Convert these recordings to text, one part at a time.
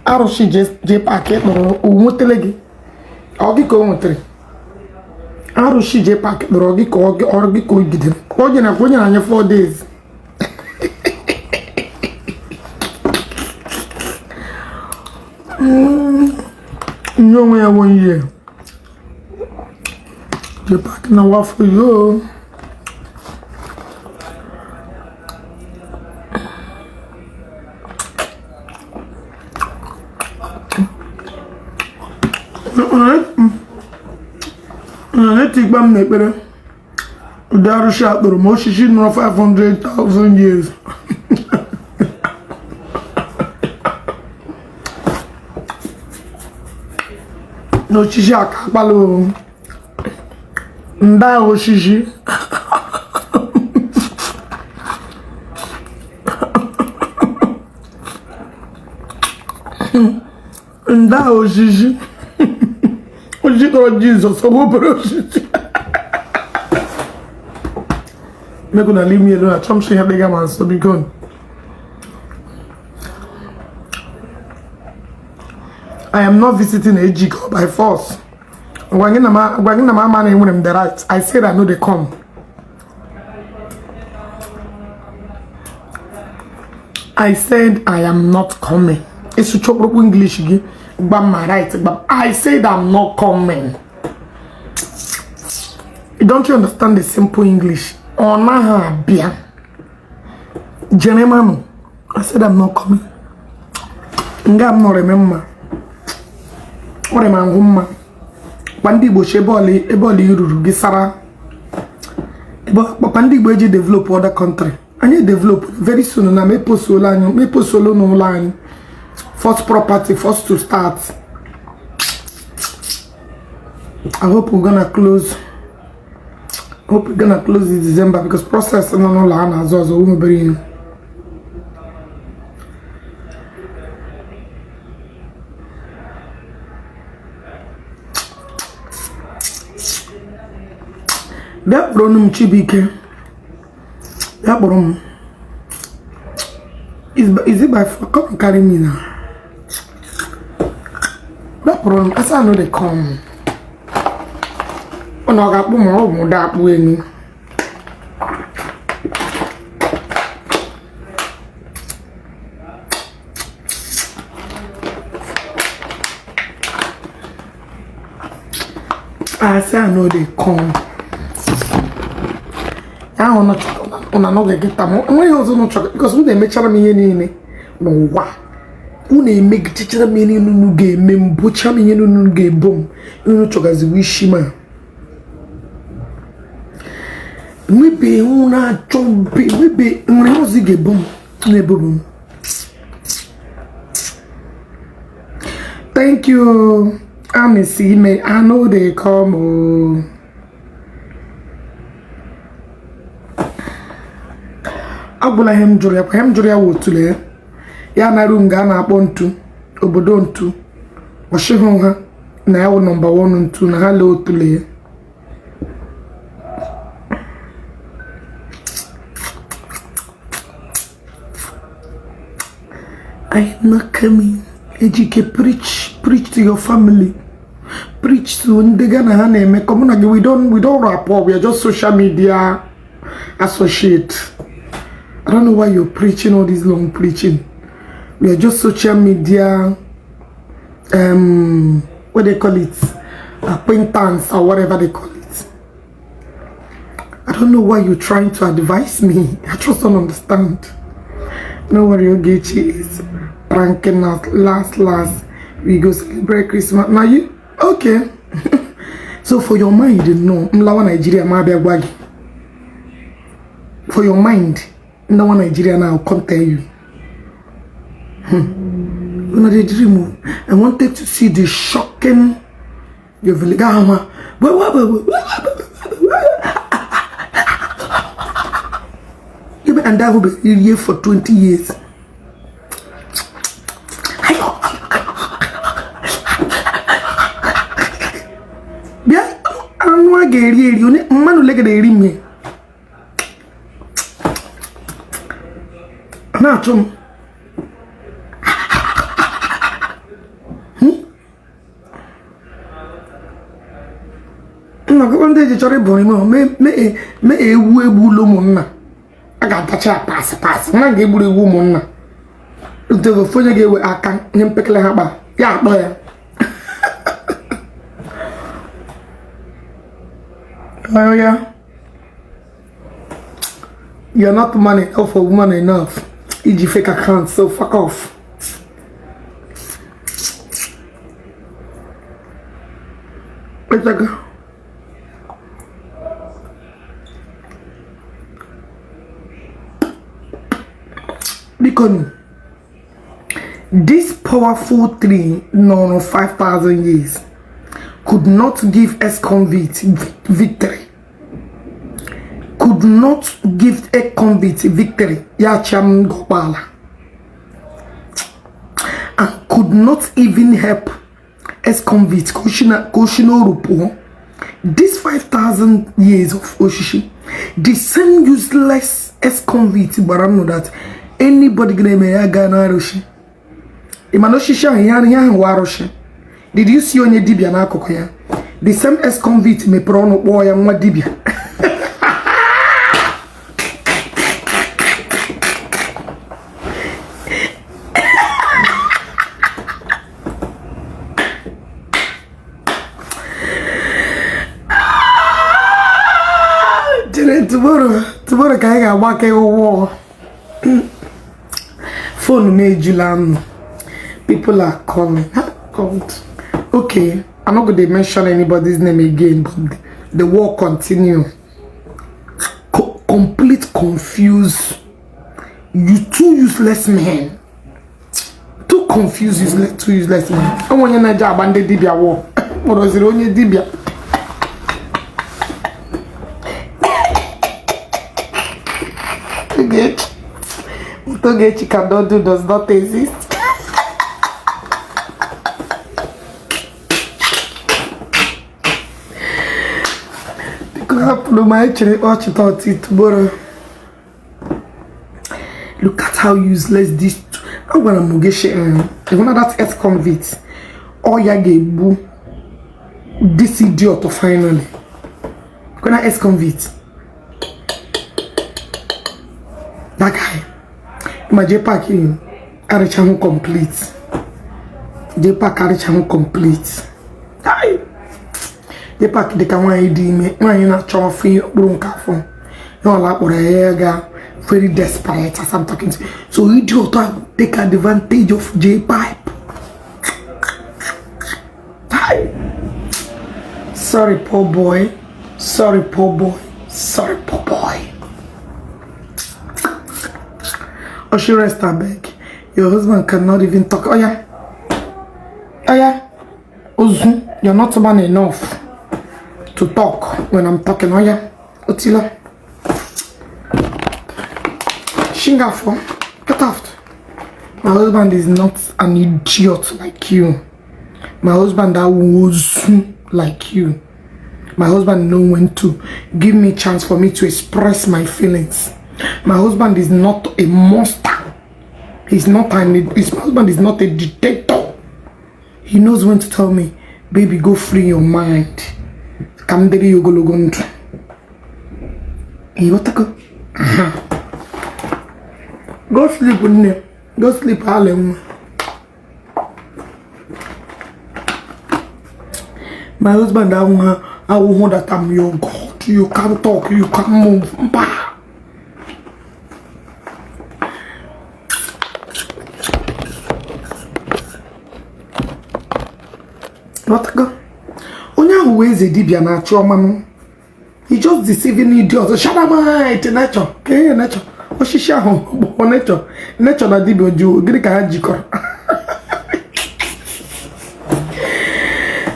Arusi Jpac nọrọ onwetele gị ọ gị ka o nwetere Arusi Jpac nọrọ gị ka ọ gị ka o gidere onye na anya 4 days nye onwe ya 1 year Jpac na wafọ yo Tigbam nekpere ụdị Arusi akpụrụ ma osisi nọrọ 500,000 years n'osisi aka akpalụ nda osisi nda osisi osisi tọrọ Jesus ọ bụ obere osisi make una leave me alone. I chom share bigger man so be gone. I am not visiting a Ejiko by force. When my man when the right, I said I know they come. I said I am not coming. It's to chop English again. But my right, but I said I'm not coming. Don't you understand the simple English? Ona bia. Jenemanu. I said I'm not coming. I'm not remember. What am I home? Pandi bo sheboli yuru gisara. Pandi bo develop other country. And you develop very soon. Na me post solo no line. First property, first to start. I hope we're gonna close. Hope we're gonna close this December because process no lana as well. We very. That problem Chibike. That problem. Is it by come and carry me now? That problem. As I know they come. Oh no, I got more that way. I say I know they come. I will not get them. I also not chocolate because when they make sure me any no wa. When they make teacher me any no game, butcher me any no game boom. You know chocolate is wishima. Maybe una chompe, maybe una zige boom, ne boom. Thank you. I'm see me. I know they come. Oh. Abula hem juria wotule. Ya na runga na akpontu, obodo ntu. Oshihon ha na ya number 1 ntu na ha le otule. I am not coming. Ejike, preach to your family. Preach to Ndegana Hane. Come on, we don't rap up. We are just social media associate. I don't know why you're preaching all this long preaching. We are just social media what they call it, acquaintance or whatever they call it. I don't know why you're trying to advise me. I just don't understand. No worry, Ogechi is pranking us. Last we go celebrate Christmas. Now you okay? So for your mind, no, Mlawa Nigeria Mabia Wagi. For your mind, no one Nigeria now come tell you. When I dream, I wanted to see the shocking your village. And that will be here for 20 years. Yeah, I'm not getting you. Man, look at the ring. Now, Tom. one day you chori boni mo me ewu egbulo munna aga tacha pass na ga egburu ewu munna nte go fonye ga ewe aka nye mpekele ha ba ya akpo ya oh yeah, you're not man enough or woman enough. E.g. fake account, so fuck off. Where's that go? Because this powerful tree, no 5,000 years, could not give ex-convict victory. Could not give a convict victory. Yacham Gopala. And could not even help ex-convict Koshino Rupo. This 5,000 years of Oshishi, the same useless ex-convict, but I know that anybody gonna make a Ghana Arusi. Imanoshisha Yan Waroshi. Did you see on your dibia na kokoya? The same ex-convict me prono boy and what dibia. Tomorrow can I walk a war? Phone made you people are calling. Okay, I'm not going to mention anybody's name again, but the war continue. Complete confused. You two useless men. Two confused useless, two useless men. I want you to abandon Dibia war. What was it on your Dibia? Ogechi cannot do does not exist. Look at how useless this. I'm gonna Ogechi. One of that ex-convict. Oh yeah, boo. This idiot finally. Gonna ex-convict. That guy. My Jpac Arichamu complete. Jpac Arichamu complete. Hi. Jpac de can want me. When you not trying free broom phone. You all like what I got very desperate as I'm talking to. So idiot take advantage of Jpac. Hi. Sorry, poor boy. Sorry, poor boy. Sorry, poor boy. Or she rest her back. Your husband cannot even talk. Oh yeah. Oh yeah. Ozu, you're not man enough to talk when I'm talking. Oh yeah. Otila. Shingafo. Get out. My husband is not an idiot like you. My husband that was like you. My husband know when to give me chance for me to express my feelings. My husband is not a monster. His husband is not a dictator. He knows when to tell me, baby, go free your mind. Come there, you go logon. Go sleep with me. Go sleep, Harlem. My husband, I want that I'm your God. You can't talk, you can't move. What go? Onya who is a dibia na choma. He just deceiving idiots. Shadamite nature. Okay, nature. Oshisha ho nature. Nature na dibio ju grika hajiko.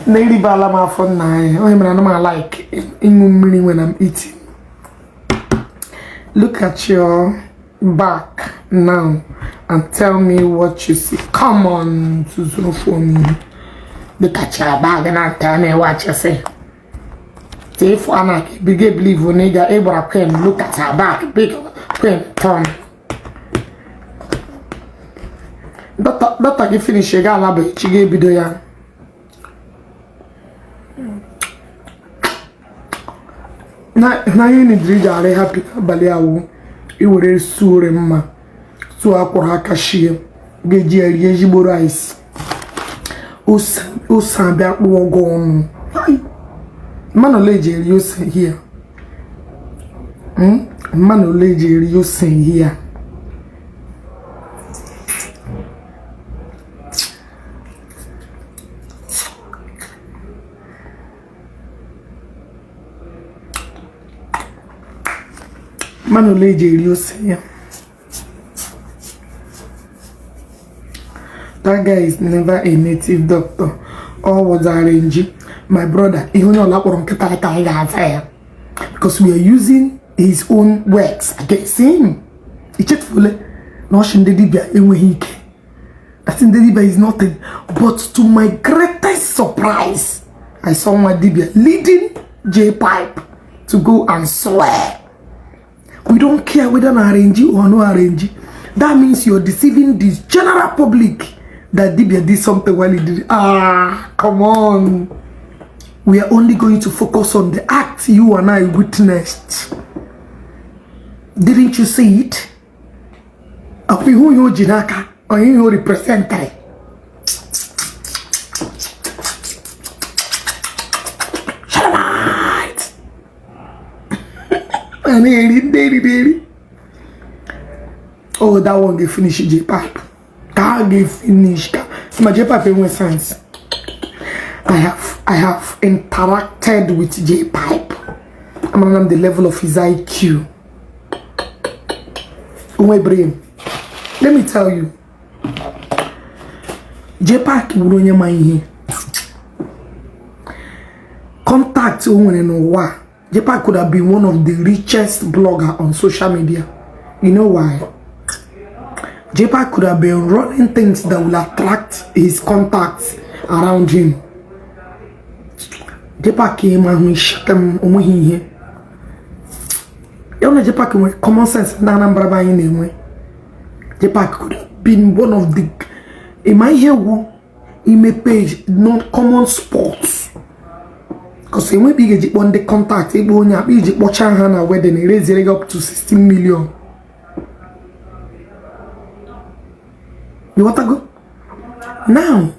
Neri bala ma phone na. Oh, I'm not like in when I'm eating. Look at your back now and tell me what you see. Come on, Susan for me. Look at your bag and tell me what you say. See if I believe when nigga Abraham look at her back, big queen turn. Doctor, you finish your gala, she gave you the na ihe ni diri jare happy abali awu I were sure mma so akwara aka shie geji eri ezigbo rice osa bia kpo ogo onu man oleje eri ose here man oleje eri ose here man oleje eri ose here. That guy is never a native doctor. All was arranged. My brother, because we are using his own words against him. He checked fully. That in the Dibia is nothing. But to my greatest surprise, I saw my Dibia leading Jpac to go and swear. We don't care whether an arrange or no arrange. That means you're deceiving the general public. That Dibia did something while he did. Come on. We are only going to focus on the act you and I witnessed. Didn't you see it? Ogechi Njaka or you represent it. Shut Oh, that one get finished Jpac. Can't get finished. My Jpac in sense. I have interacted with Jpac. I'm on the level of his IQ. Oh my brain. Let me tell you. Jpac will mind contact Jpac could have been one of the richest bloggers on social media. You know why? Jpac could have been running things that will attract his contacts around him. Jpac came and we shut them on here. You know, Jpac with common sense. Jpac could have been one of the. In my here, he may page not common sports. Because he may be on the contact. He will not be watching Hannah wedding. He raised it up to 16 million. You want to go? Now,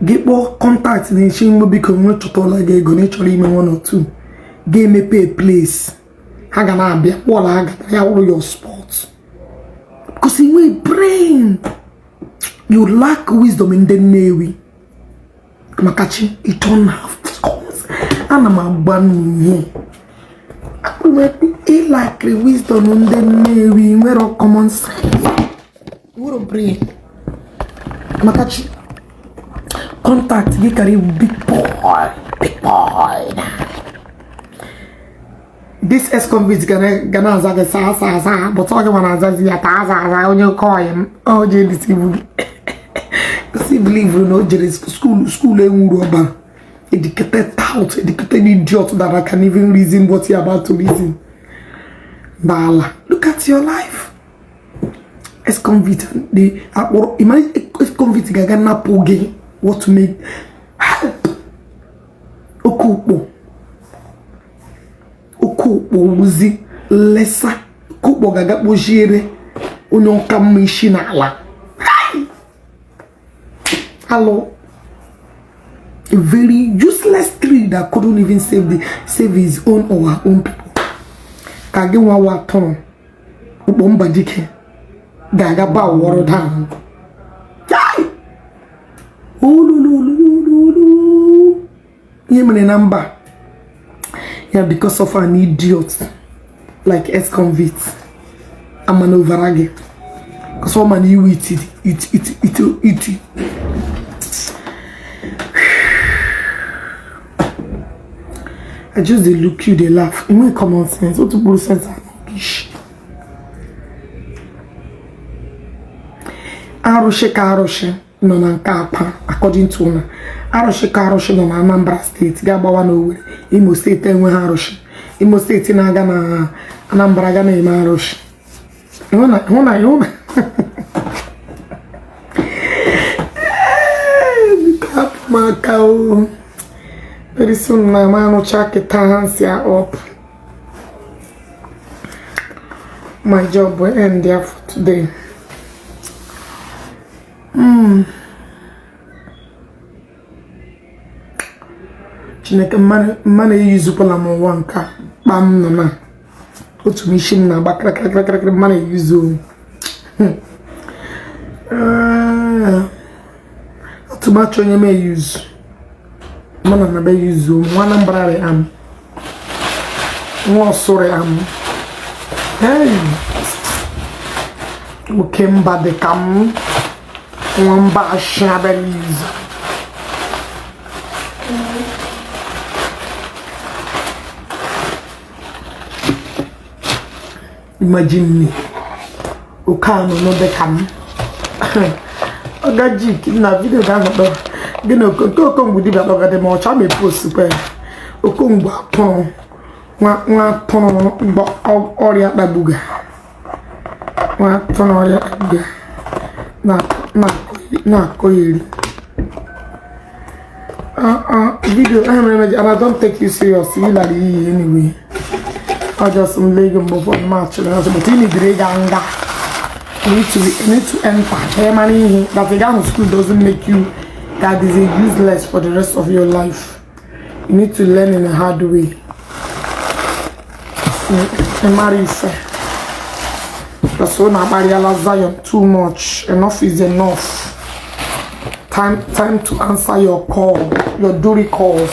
get more contacts in the machine will become more total like a go naturally one or two. Give me pay place. Hagana be all I got all your sports. Because in my brain, you lack wisdom in the Navy. Makachi, it don't have scores. And I'm a ban. I lack the wisdom in the Navy. Where all common sense. What a brain. Makachi. Contact, you carry big boy. Big boy. This ex-convict gonna zage sa, but talking when I say ya when you call him, oh, this because he believe you know, school rubber. Educated tout, educated idiot that I can even reason what you're about to reason. Bala, look at your life. Ex-convict, imagine ex-convict gonna poge what to make help. Okupo uzi lesa kubo gaga bojire onyo kamishi na ala. Hello, a very useless tree that couldn't even save his own or her own people. Kage wa ton ubomba dike gaga ba woro down. Yemene number. Yeah, because of an idiot like ex-convict. I'm an overage. Because woman you eat. I just they look you, they laugh. You know common sense. What to put sense and English. Arushe no nankapa according to una. Arushe no na Anambra State. Gabawa no way. Imo State enwe Arushe. Imo State na aga na Anambra aga na ime Arushe. Hona. Makao. Very soon my man will check it hands here up. My job will end there for today. Chineke mana yuzukwala m nwa nka kpam nọ na otu mission na agba krakrakrakrak mana yuzu atụmatụ onye me yuzu mana na be yuzu nwa Anambra am nwa Osore am hey oke mba dị ka m nwa mba ashia be yuzu. Imagine me. Okano no bekam. Ogechi na video ga no. Gino ko ngudi ba ga de mo cha me post pe. Okongbu apon. Nwa pon bo oria babuga. Nwa pon oria babuga. Na koyiri. Video I don't take you seriously like anyway. I just legging before match. But you need to you need to enter. Hey man, that the guy in school doesn't make you that is useless for the rest of your life. You need to learn in a hard way. Marry fair. That's when I realize Zion too much. Enough is enough. Time to answer your call, your duty calls.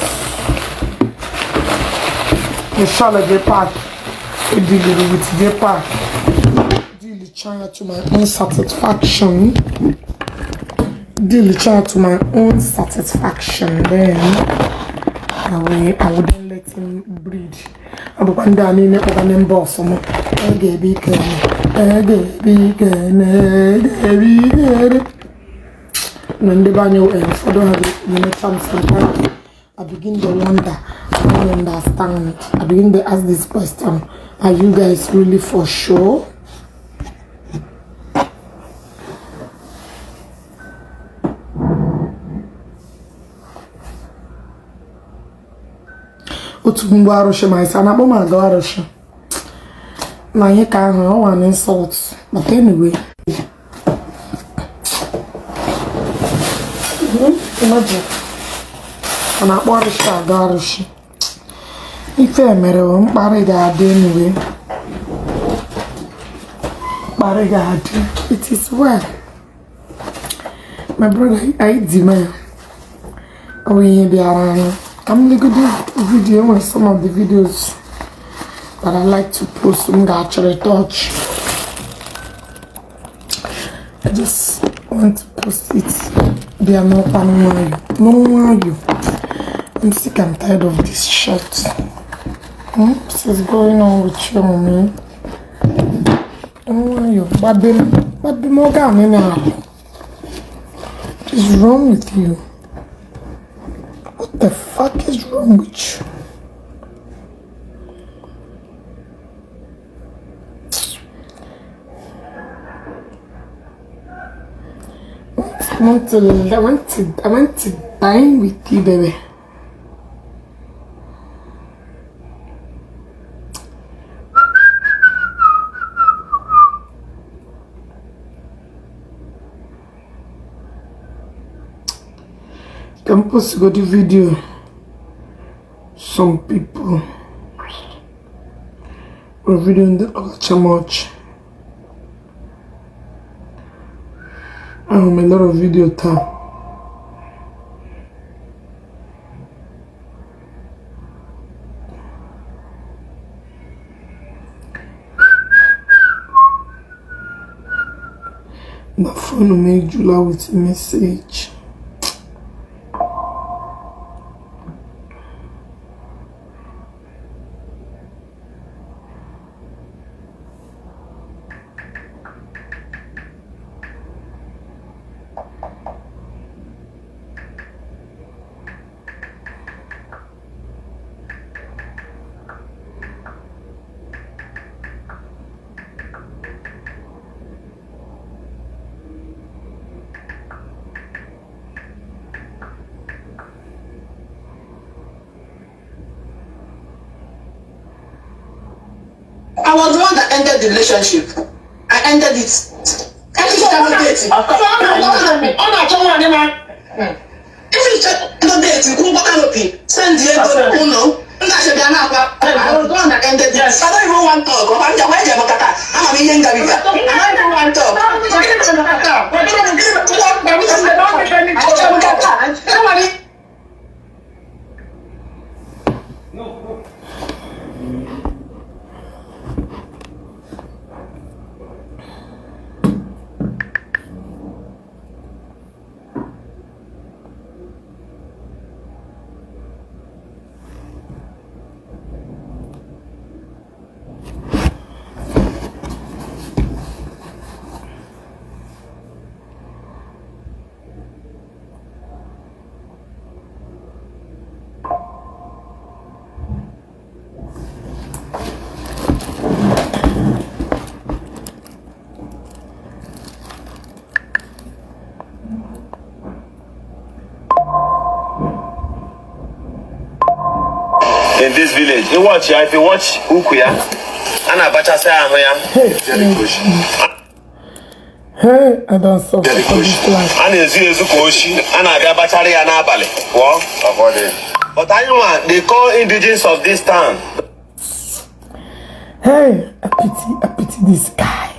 Inshallah, Jpac. Dealing with Jpac. Dealing trying to my own satisfaction. Dealing trying to my own satisfaction. Then I wouldn't let him breed. I would want to name over them boss. When the banyo and for don't have it, chance I begin to wonder, I don't understand. I begin to ask this question. Are you guys really for sure? Utumbu Arusi my son, I'm going to go Arusi. Now you can't have one insult. But anyway. Imagine. And I bought a shot, Arusi. If I met him, Barigad anyway. Barigad. It is well. My brother, I eat the man. Oh, yeah, I'm going to do video with some of the videos that I like to post. I'm actually touch. I just want to post it. They are not no you. I'm sick and tired of this shit. What is going on with you, mommy? Don't want you. But the Morgan now. What is wrong with you? What the fuck is wrong with you? I want to dine with you, baby. I'm supposed to go to video. Some people were videoing the ultra much. I have a lot of video time. My phone will make July with a message. ended the relationship. I ended it. If you check no date, you go canopy. Send the no. I don't ended it. I don't even want to talk. I'm just waiting for that. I'm a million Gaviga. I don't even want to talk. In this village, if you watch Ukuya, and Abacha say hey, I don't suffer for this life. And Eziokwu, and Agabachari and Abale. What? But I know they call indigenous of this town. Hey, I pity this guy.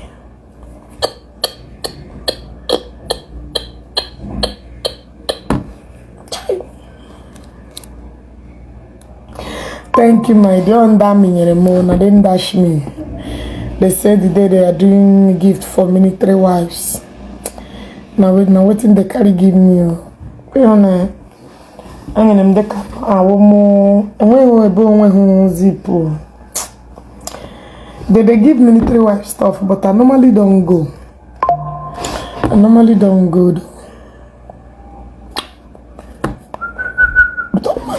Thank you, my dear. Don't dash me anymore. Now didn't dash me. They said the day they are doing gift for military wives. Now waiting they carry give me. You know, I'm gonna make a woman. And when zip. They give military wife stuff, but I normally don't go.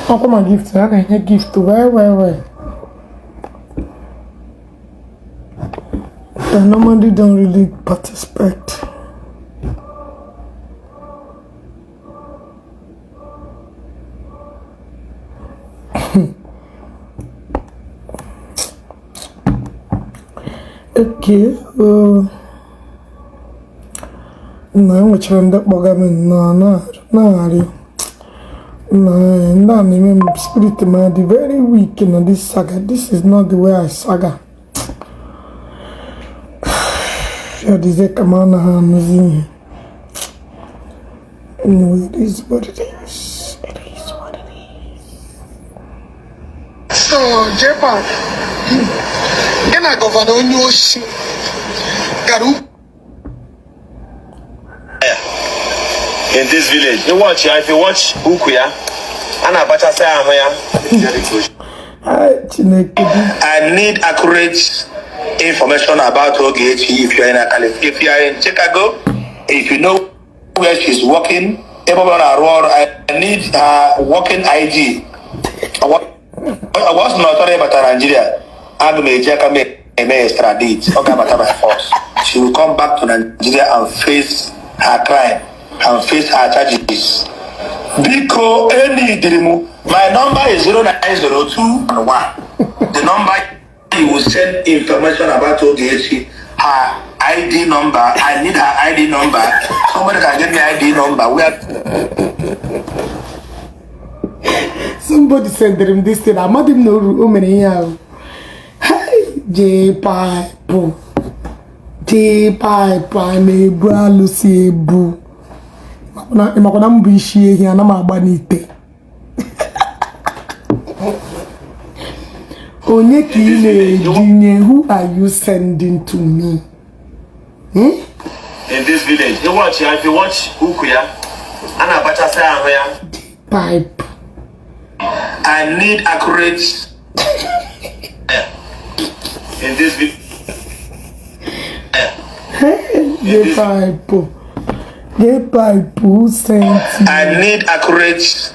How come I gift? I can get gift to where? I normally don't really participate. Okay. No, I'm trying to No, spirit man, the very weak in this saga. This is not the way I saga. Anyway, it is what it is. So, Jpac, can I govern on your ship? In this village, if you watch Ukuya, and Abacha say I need accurate information about Ogechi. If you are in Chicago, if you know where she's working, I need working ID. I was not sorry about Nigeria. I'm a extradite. Okay, by force. She will come back to Nigeria and face her crime and face her charges. Biko any dirimu. My number is 0902 The number you will send information about Ogechi. Her ID number. I need her ID number. Somebody can get the ID number. Somebody sent them this thing. I'm not even know how many years. Hey, Jpac, I'm a Arusi boo. I'm not going to be here. I'm not going to be who are you sending to me? In this village, if you watch Ukuya, and Abacha say Jpac. I need accurate. In this village. Jpac sent. I need accurate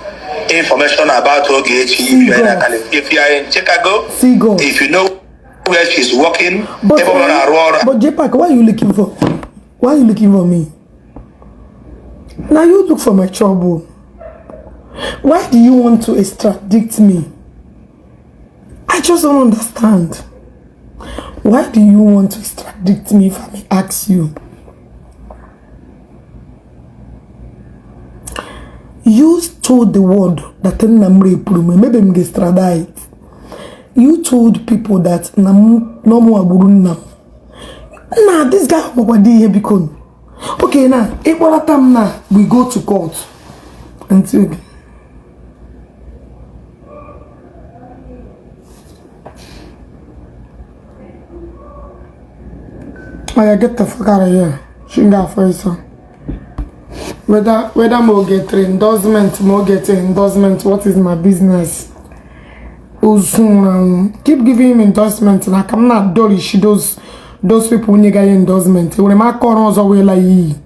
information about Ogechi. If you are in Chicago, if you know where she's working, but Jpac, what are you looking for? Why are you looking for me? Now you look for my trouble. Why do you want to extradict me? I just don't understand. Why do you want to extradite me if I may ask you? You told the world that maybe I'm extradite. You told people that no more now. Nah, this guy here because okay now, now we go to court until I get the fuck out of here. Shinga for you. Whether more get endorsement, what is my business? Keep giving him endorsement. And I come not dolly. She those people when you get endorsement. When my corners away like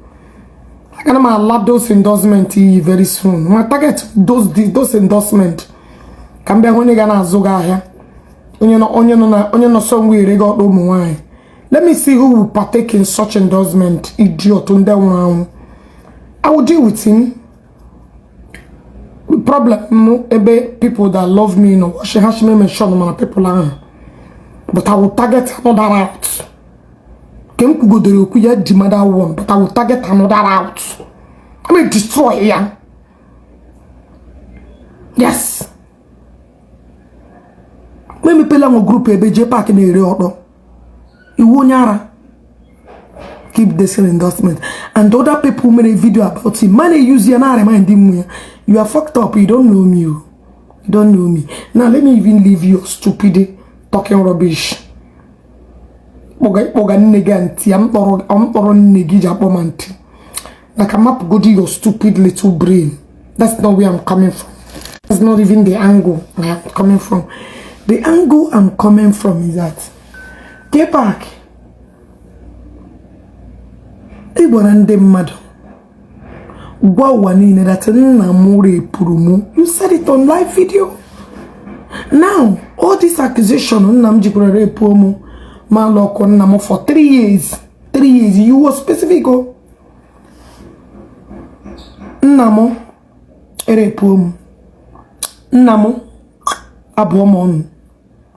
I can love those endorsement very soon. My target those endorsement. Can be when you gonna zoga here. Onye somewhere they got no more. Let me see who will partake in such endorsement. Idiot on that one. I will deal with him. The problem people that love me, she has me mention my people are. But I will target another out. Can't go to the mother one, but I will target another out. I mean destroy here. Yes. When me pela mo group Jpac in the area. Keep this endorsement. And other people made a video about him. Man, use your remind him. You are fucked up. You don't know me. You don't know me. Now let me even leave you stupid talking rubbish. Like I'm up go to your stupid little brain. That's not where I'm coming from. That's not even the angle I'm coming from. The angle I'm coming from is that Jpac you said it on live video. Now all this accusation for 3 years. 3 years you were specific. Namo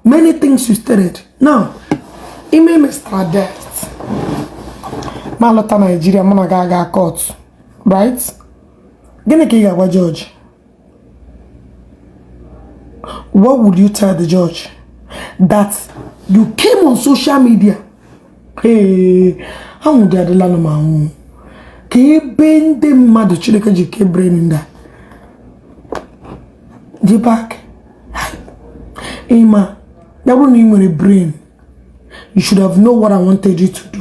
many things you stated. Now ime Mr. Death Malota Nigeria Monagaga court, right? Gonna judge. What would you tell the judge? That you came on social media. Hey, how would you land my own? Can you bend the mother children brain in that? Jpac, Emma, that won't mean with a brain. You should have known what I wanted you to do.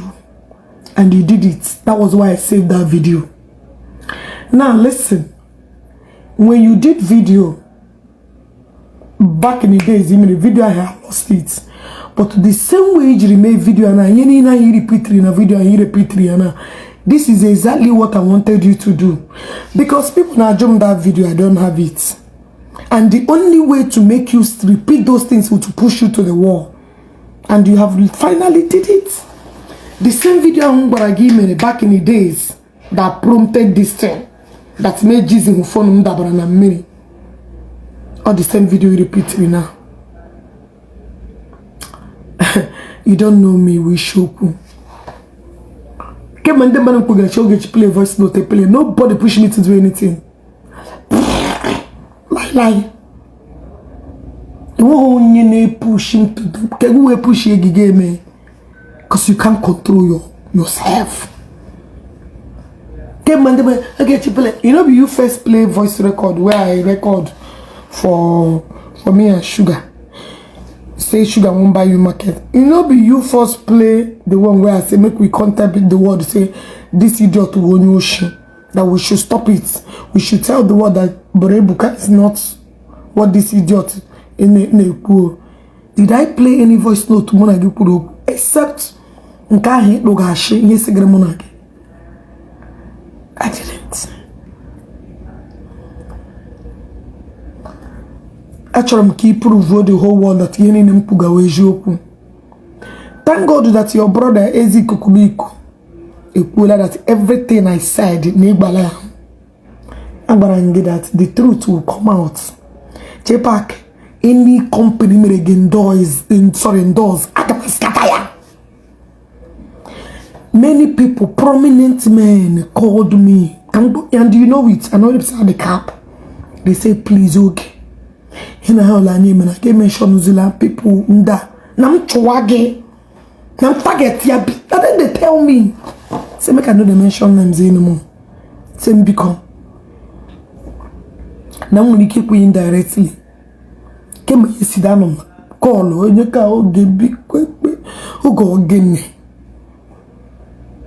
And you did it. That was why I saved that video. Now listen. When you did video, back in the days, even the video I have lost it. But the same way you made video and you repeat in a video and you repeat and this is exactly what I wanted you to do. Because people now jump that video, I don't have it. And the only way to make you repeat those things was to push you to the wall. And you have finally did it. The same video I gave me back in the days that prompted this thing, that made Jesus who phone me. Or the same video you repeat me now. You don't know me, we shoku. Play voice note, play. Nobody push me to do anything. Lie. You won't push him to do. Can you push you again? Because you can't control yourself. You know, you first play voice record where I record for me and Sugar. Say Sugar won't buy you market. You know, you first play the one where I say make we contact the world. Say this idiot will know that we should stop it. We should tell the world that Borebuka is not what this idiot in the pool. Did I play any voice note to Monagi Puro except Nkahi Logashi? Yes, Monagi. I didn't. Actually, I'm keep prove the whole world that you ain't Mpuga Eziokwu. Thank God that your brother Eziokwu that everything I said Nibala. I'm gonna get that the truth will come out. Jpac, any company may again doors, I can scatter ya. Many people, prominent men, called me. And you know it. I know it's at the cap. They say, please, okay. And I gave mention New Zealand people. Nam chwage. Nam target yabi. That then they tell me. Say, make I know the mention names anymore. Say, me become. Now when you keep me indirectly. Came you sit down on call. You can oge big quick. Who go again?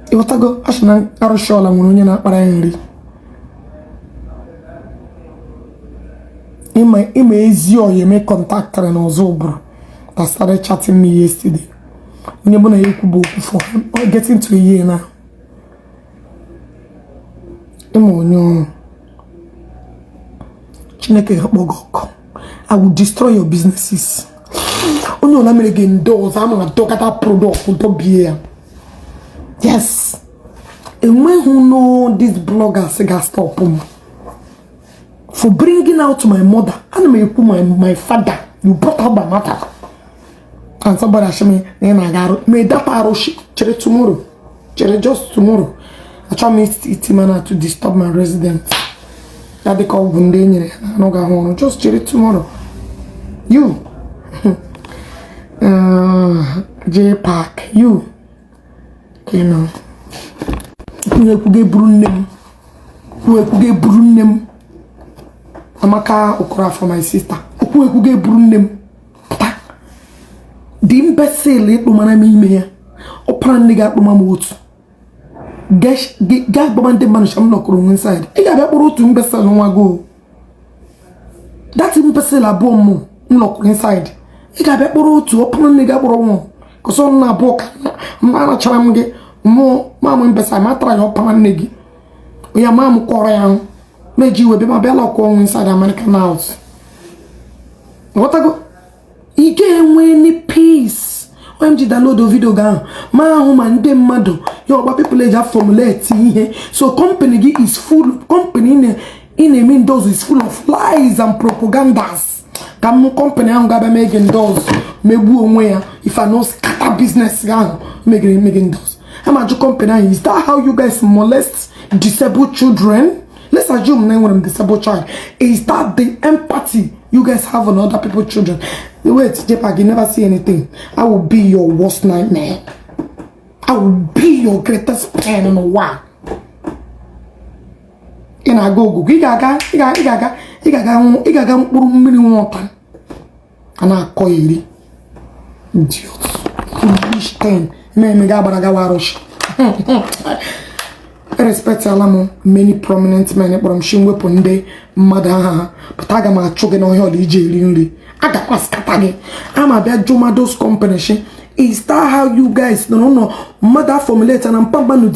You want to go? Ashna Arusi la munye na parayri. Ima Eziokwu you make contact and Ozobro that started chatting me yesterday. When you wanna for him or getting to a year now. Imonyo. Chineke Bogoko. I will destroy your businesses. Onyo na me again doors. I'm gonna talk at that product with beer. Yes. And when who know this blogger say stop for bringing out my mother and my father, you brought out my mother. And somebody asked me, may that Arusi tomorrow. Just tomorrow. I try me to disturb my residents. That they call Bunde. I no go home. Just tomorrow. You. Jpac. You. You know. Who get Brunem. Amaka Okra for my sister. Who get Brunem. The imbecile let Lumana me. Open nigga Lumamoot. Gash Babante Mansham lock room inside. I got a to imbecile no go. That imbecile a bomb lock inside. I got a to open nigga room. Cause on a book, Mana Charamge, more mamma imbecile, Matra your panegi. We are Mam Korean. Made you a be my bella call inside American house. What I go? He gave me peace. OMG download the video gang. My woman dem mado. Yo, what people have formulate here. So company is full. Company in a mean those is full of lies and propagandas. Come company I'm gonna making those. Maybe where if I know scatter business gang making those. I'm a company. Is that how you guys molest disabled children? Let's assume now when I'm disabled child. Is that the empathy you guys have on other people's children? Wait, Jpac, you never see anything. I will be your worst nightmare. I will be your greatest pain in the world. And I go, Igaga, and I call you idiots. Foolish 10. I respect Alamo, many prominent men, but I'm sure weapon day, mother, but I got my choking on your DJ. I got my scatagay. I'm a bad Jomado's company. Is that how you guys don't know? Mother formulate and I'm pumping.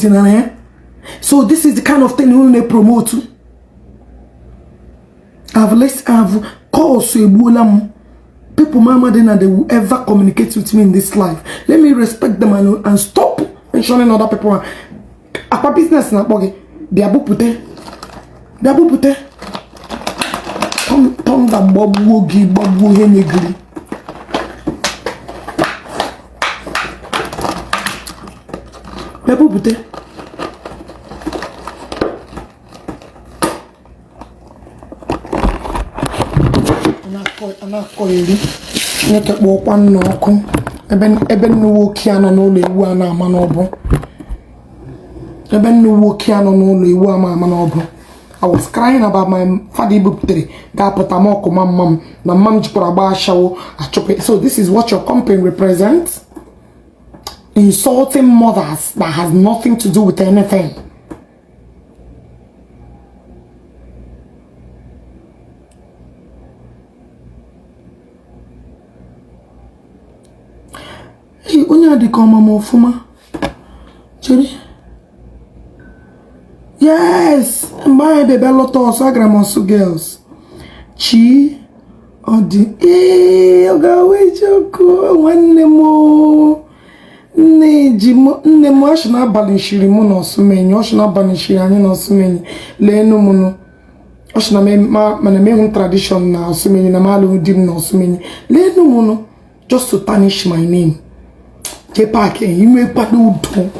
So, this is the kind of thing you will promote. I've called Ebola. People, mama, then they will ever communicate with me in this life. Let me respect them and stop mentioning other people. Apa business na boge dia bupute tom da bobu henegri dia bupute ana ko yiri nyeke bo kwan no ko eben no wo kiano no le wu ana ama no bo I was crying about my father buptere. So this is what your company represents? Insulting mothers that has nothing to do with anything. Hey, onya di koma mo fuma. Chiri. Yes, my baby lot of sagramosu girls. Chi odi Ogawejoko wanne mo nejimo nemo ashna balinshiri mu no sumenyi ashna balinshiri anyi no sumenyi lenu mu no ashna me me tradition na sumenyi na malu dim no sumenyi lenu mu no just to tarnish my name. Jpac, you make padu do.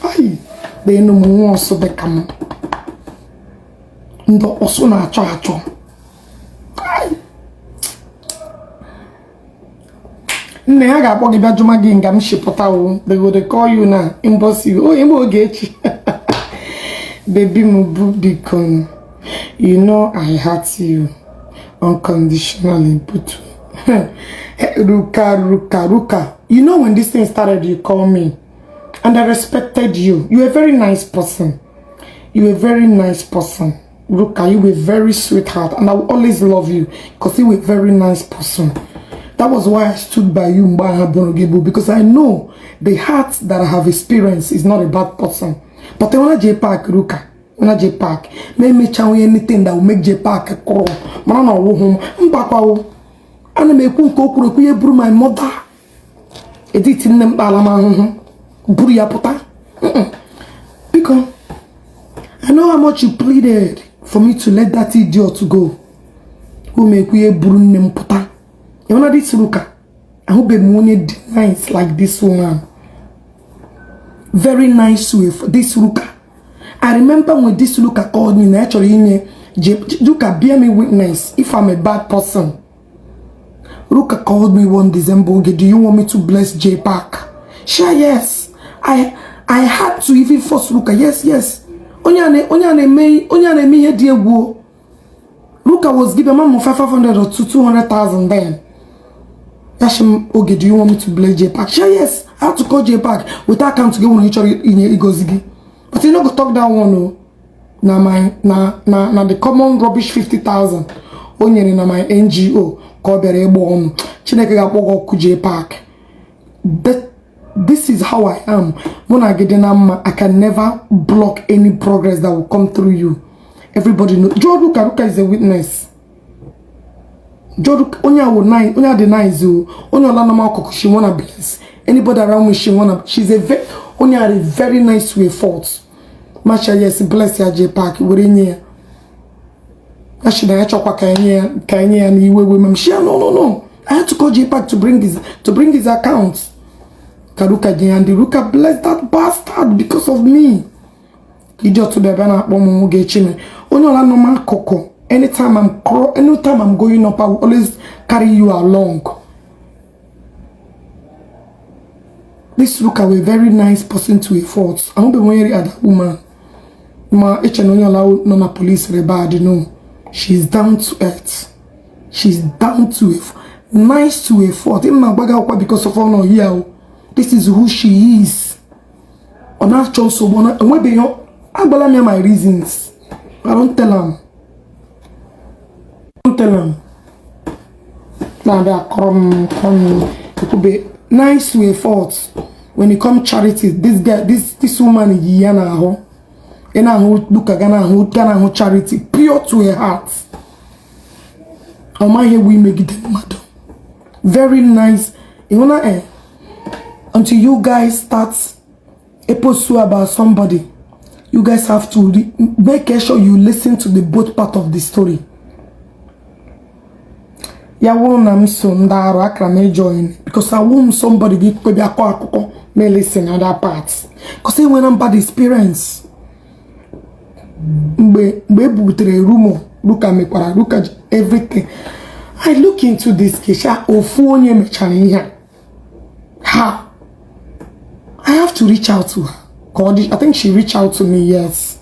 Ay, they no more so they come. Ndo also na acho. Nne ya ga-akpọ gị bịa jụma gị nga m shipụta o. They go call you na impossible. Oh, imo Ogechi. Baby mubu bikon. You know I hurt you unconditionally, but Ruka. You know when this thing started, you call me. And I respected you. You're a very nice person. You're a very nice person. Ruka, you were very sweetheart. And I will always love you. Because you were a very nice person. That was why I stood by you, because I know the heart that I have experienced is not a bad person. But I want Jpac, Ruka. When I Jpac, may me chow anything that will make Jpac a call. Man, I will home. And I may cook my mother. Editing them Alama. Buria puta. Because I know how much you pleaded for me to let that idiot go. Who make we a brun puta. You know this Ruka. I hope be money nice like this woman. Very nice with this Ruka. I remember when this Ruka called me, actually, Ruka, bear me witness if I'm a bad person. Ruka called me one December. Do you want me to bless Jpac? Sure, yes. I had to even force Ruka. Yes. Onyane me here dear go. Ruka was given mom 500 or 200,000 then. Yashim, okay, do you want me to bless Jpac? Sure, yes. I have to call Jpac without account to get one each other in your egozigi. But you know go talk that one no. Na the common rubbish 50,000. Onye na my NGO call bere ebo on. Chineke ga kpogo ku Jpac. This is how I am. When I get in, I can never block any progress that will come through you. Everybody knows. Joe Ruka is a witness. Joe Onya the nice Onya la nama she wanna bless. Anybody around me she wanna. She's a very nice way forth. Masha yes bless ya Jpac. We're in here. I should have chokwa Kanye and you will share. No. I had to call Jpac to bring his account. Karuka and the Ruka bless that bastard because of me. Idiot to the banner Ogechi. Only normal coco. Anytime I'm going up, I will always carry you along. This Ruka was a very nice person to a fault. I won't be wearing other woman. Ma no police rebad, no. She's down to earth. She's down to earth. Nice to a fault. Even because of honor here. This is who she is. On our choice, and we be I believe my reasons. I don't tell them. Now they are come. It could be nice to a fault. When it comes charity, this woman Yana ho. Ena who look at Ghana who charity pure to her heart. How here we make it matter. Very nice. You wanna until you guys start a post about somebody, you guys have to make sure you listen to the both part of the story. Ya won't am so ndaro akra me join because I want somebody get maybe akoko may listen other parts. Because when I'm bad experience. Look at everything. I look into this case. How? I have to reach out to her. I think she reached out to me, yes.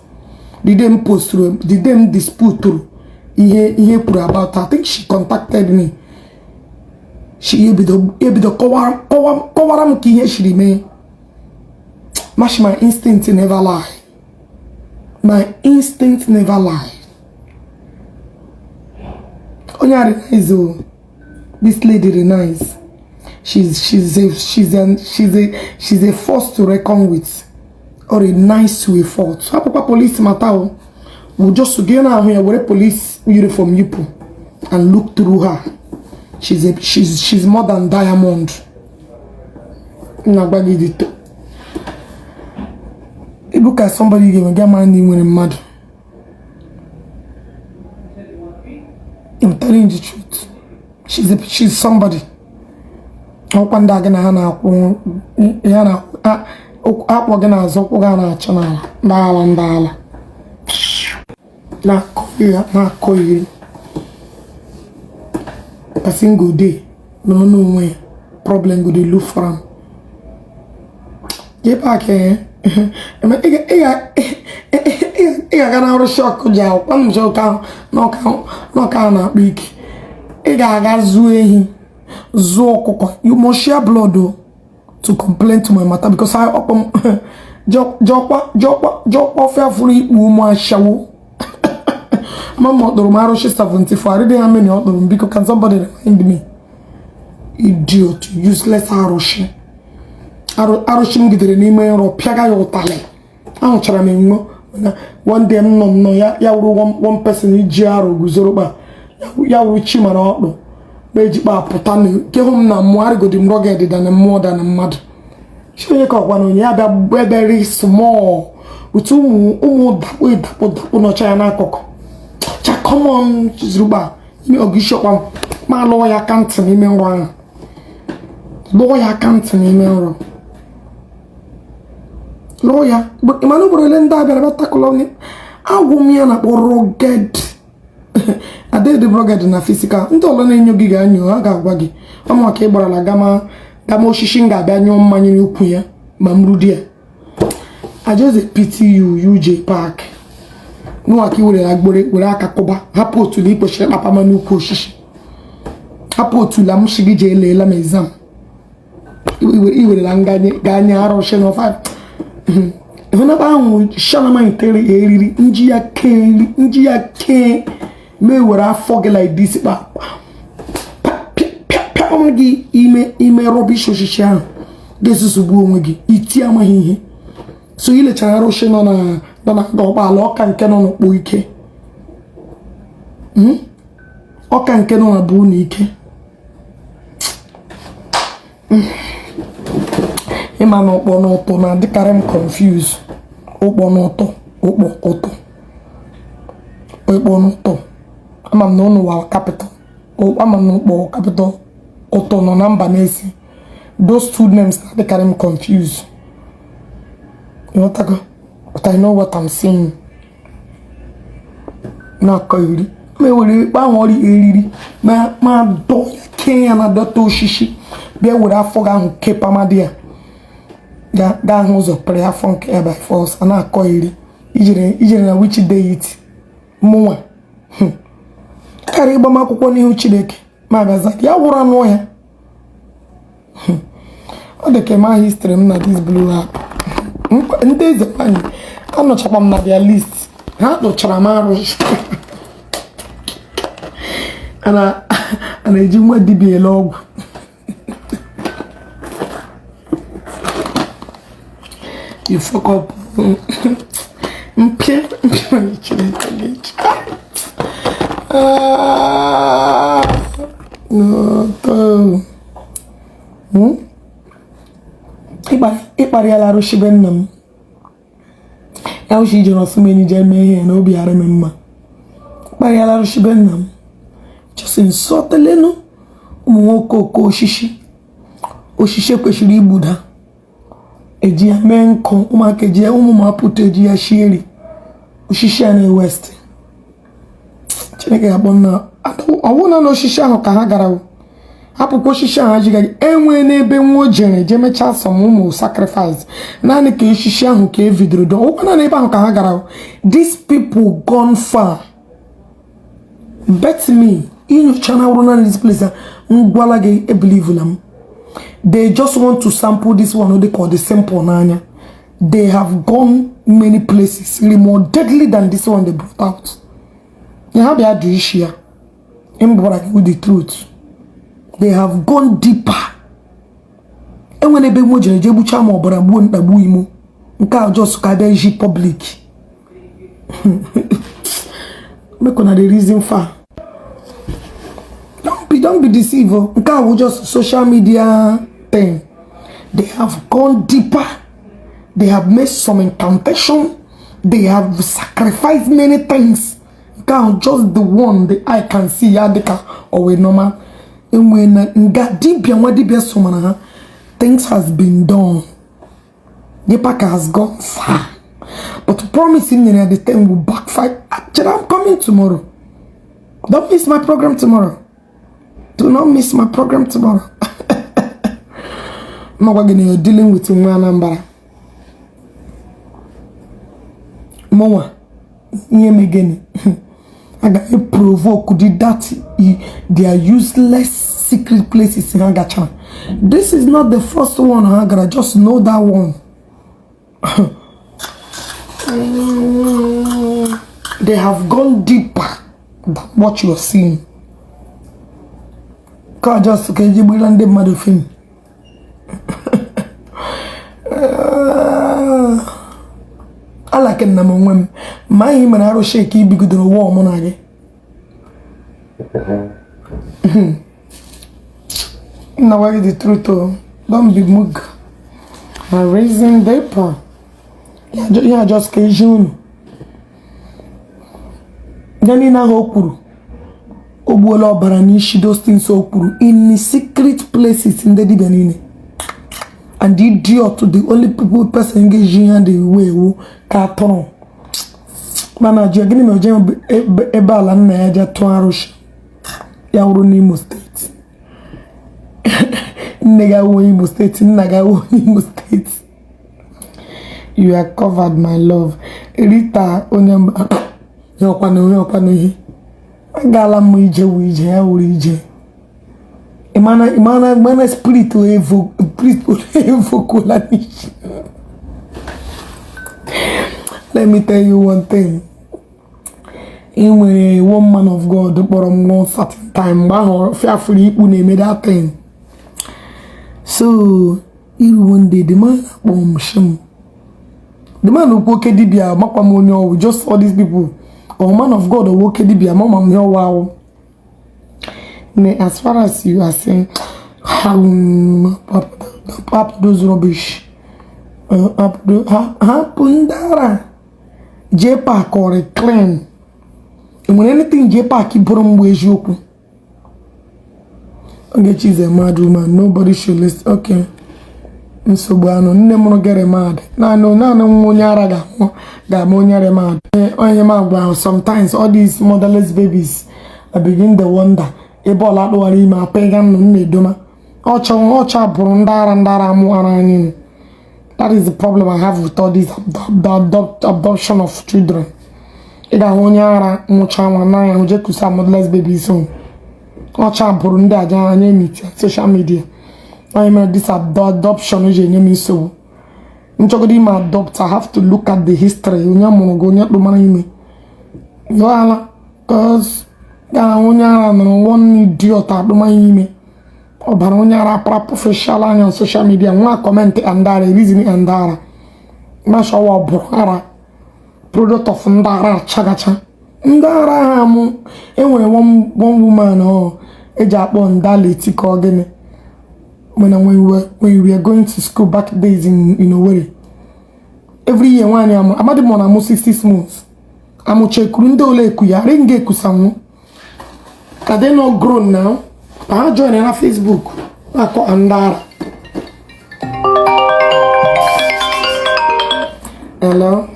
Did them post through, did them dispute through. He put about her. I think she contacted me. She be the cover here she remain. Mash my instinct never lie. My instinct never lie. Onya nice though. This lady nice. She's a force to reckon with, or a nice to a fault. So police matter. We just get out here with a police uniform and look through her. She's more than diamond. Look at somebody get money when I'm mad. I'm telling you the truth. She's somebody. akpọ gị n'azụ ụkwụ ga na-achọ n'ala ndala na-akọ iri person go dey no onwe ya problem go dey look for am Jpac ị ga-aga na Arusi ọkụ ji akwụkwọ m jọka n'ọka na-akpa ike ị ga-aga zuo ehi zuo ọkụkọ you must share blood to complain to my matter because I jọkwa ofe afụrụ ikpu ụmụ ashawo mama ọtụrụ m Arusi 74 I didn't have many ọtụrụ m biko can somebody remind me idiot useless Arusi m gidere n'ime nrọ pịaga ya ụtalị ahụchara m enwo one day m nọ ya wuru one person iji arụ guzoro kpa ya wuru chi mara ọkpụ ejikpa pụta na nke hụ m na mmụọ arịgodi m rọged da na mmụọ da na mmadụ chi onye ka ọkwa na onye ya bịa ebere small otu ụmụ dakpo nọcha ya n'akụkụ cha common zurugba ime Ogechi ọkwa ma lụọ ya aka ntị n'ime nrọ ahụ lụọ ya aka ntị n'ime nrọ lụọ ya mana ụgbọrọ ele ndị abịara batakụlọ onye agwụ m ya na kpọ rọged adịdị rọged na fisikal ndị ọlọ na-enyo gị ga-anyo ha ga-agwa gị ọma maka ịgbarala gama oshishi m ga-abịa nyụọ mmanya n'ukwu ya ma m rudi ya I just pity you Jpac n'ụwa ka i were aka kụba hapụ otula ikpochiri kpapama n'ukwu oshishi hapụ otula m shi gị jee leela m exam iwerela ganye Arusi na 5 ịhụnaba ahụ shanama itere eriri nji ya kee mee were afọ gị like this pịa onwe gị ime rọbish oshishi ahụ ga-esusugbu onwe gị iti amaghị ihe so ilechara Arusi nọ na ụgbọala ọka nke nọ n'okpo ike ọka nke nọ na bụ na ike ịma na ụkpọ n'ụtọ na-adịkarị m confuse ụkpọ n'ụtọ ama m na ụnụ wa capital ama m na ụkpọ capital ụtọ nọ na mba na-esi those two names na-adịkarị m confuse ịghọtago but I know what I'm saying na-akọ iri ma ewere ikpe ahụ ọrịa eriri ma dọ ya kee ya na dọta oshishi bịa were afọ gị ahụ kepamadi ya gaa hụ ụzọ pere afọ nke ya by force a na-akọ iri ijere na which day it mụnwa karịa ịgbam akwụkwọ n'ihu Chineke ma gaza ya wụrụ anụ ya ọ dị ka ma history m na this blue app ndị eze nwanyị anọchakwa m na their list ha kpụchara m Arusi a na-eji nwa dibia ele ọgwụ you fuck up mpie ịkparịala Arusi be nna m ya ushi ijere ọsụmenyi jee mee ihe na obi ara m mma ịkparịala Arusi be nna m chọsị nsọtelenu ụmụ nwoke oke oshishi kwesịrị igbuda eji ya mee nkụ ụmụaka eji ya ụmụ apụta eji ya shieri oshishi ya na west Chineke ga-akpọ nna ọwụna na oshishi ahụ ka ha gara hapụkwa oshishi ahụ ajigaghị enwee n'ebe nwa jere jee mechaa asọm ụmụ sacrifice naanị ka oshishi ahụ ka evidoro do ọwụkwana n'ebe ahụ ka ha gara these people gone far bet me inyocha na wụrụ naanị this place ngwala gị ebelivula m they just want to sample this one they call the simple nanya they have gone many places really more deadly than this one they brought out you have the issue with the truth they have gone deeper and when they be more jebucha mo bara gbuo ntagbu imo nke a just ka dey iji public make una the reason far don't be deceived nke a will just social media thing. They have gone deeper. They have made some incantation. They have sacrificed many things. God, just the one the eye can see yadika or we normal. And when God deep things has been done. Jpac has gone far. But promising me at the time will backfire. Actually, I'm coming tomorrow. Don't miss my program tomorrow. Do not miss my program tomorrow. You're dealing with Anambra. Moa, again. I got to provoke that they are useless secret places in Agacha. This is not the first one, I just know that one. They have gone deeper than what you are seeing. God just okay, you will end the mother thing. I like it number one. My him and Arusi keep big to the war monage. Now what is the truth? Don't be mug. I'm raising Jpac. Yeah, just casual. Then in a hokuru. Obuola Baranishi, those things okuru in secret places in the Dibanine. And the idiot to the only people person engaging in the way who carton. Manager, give me a gem ebal and Naja to Arusi. Yaurunimo State. Negawo State, Nagawo State. You are covered, my love. Rita Onyamba. Yopano. Gala muije ya urije. Imana spirit evoke la niche. Let me tell you one thing. In one man of God for one certain time, fearfully made that thing. So even one day the man the man who woke Dibia, Makamonio, we just saw these people. Or man of God who woke Dibia, Mama, wow. As far as you are saying, up those rubbish. Pundara. Jpac or a clan. And when anything Jpac keep from Eziokwu. Ogechi is a mad woman. Nobody should listen. Okay. So bueno, no get mad. No, mad. Sometimes all these motherless babies, I begin to wonder. Ebola do alima pagan no doma. Ocha burundara. That is the problem I have with all this adoption of children. Ida honyara muchawa na Ogechi motherless babies so. Ocha burunda janye meet social media. I mean this adoption is so. I have to look at the history. Because one idiot at the professional on social media. One comment and reason and Mashawa Buhara product of Ndara Chagacha. Ndara Hamu. And one woman or a Japon Dali Tiko when we were going to school back days in Owerri. Every year one year I'm at the one I'm 6 months. I'm check Kundo Kuya Ringe Kusamu. Are they not grown now? I join on Facebook. I call Andara. Hello?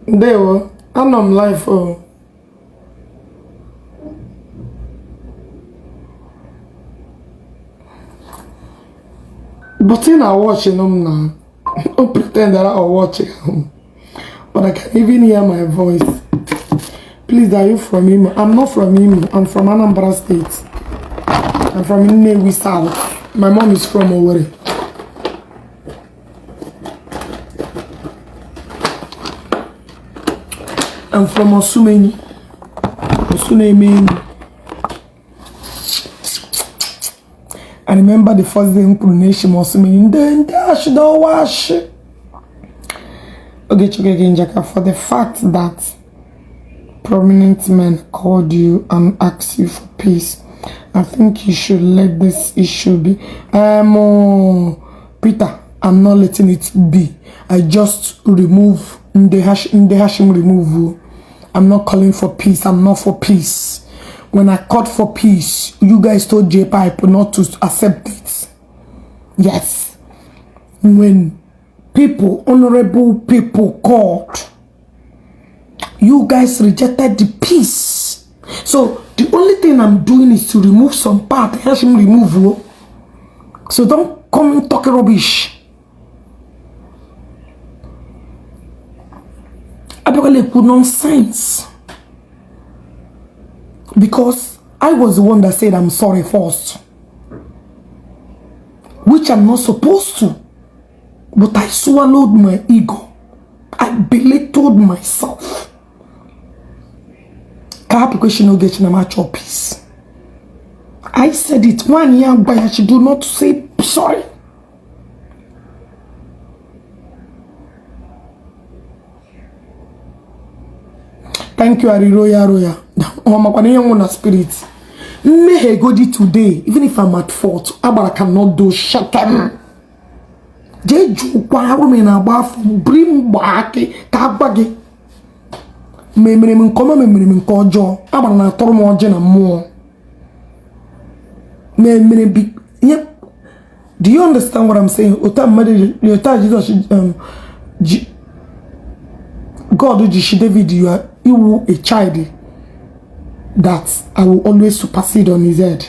There were I'm live for but in I watching them now. Don't pretend that I'm watching them. But I can even hear my voice. Please, are you from Imo? I'm not from Imo. I'm from Anambra State. I'm from Nnewi South. My mom is from Owerri. I'm from Osumeni. I remember the first day Nation was saying, then dash don't wash. Ogechi Njaka, for the fact that prominent men called you and asked you for peace, I think you should let this issue be. Peter, I'm not letting it be. I just remove in the Hashim remove. I'm not calling for peace. I'm not for peace. When I called for peace, you guys told Jpac not to accept it. Yes. when people, honorable people called, you guys rejected the peace. So the only thing I'm doing is to remove some part. Help him remove. So don't come and talk rubbish. I don't really put nonsense. Because I was the one that said I'm sorry first. Which I'm not supposed to. But I swallowed my ego. I belittled myself. Ogechi Njaka peace. I said it 1 year ago. I should do not say sorry. Thank you, Ari Roya. Oh, spirit. May I go today, even if I'm at fault. I cannot do shut up. Jeju kwa me na bafu brim baake ka gbage memere nkoma memere nkojo abana na toro mo oje na mo memere bi. Yep. Do you understand what I'm saying? God David, you are a child that I will always supersede on his head.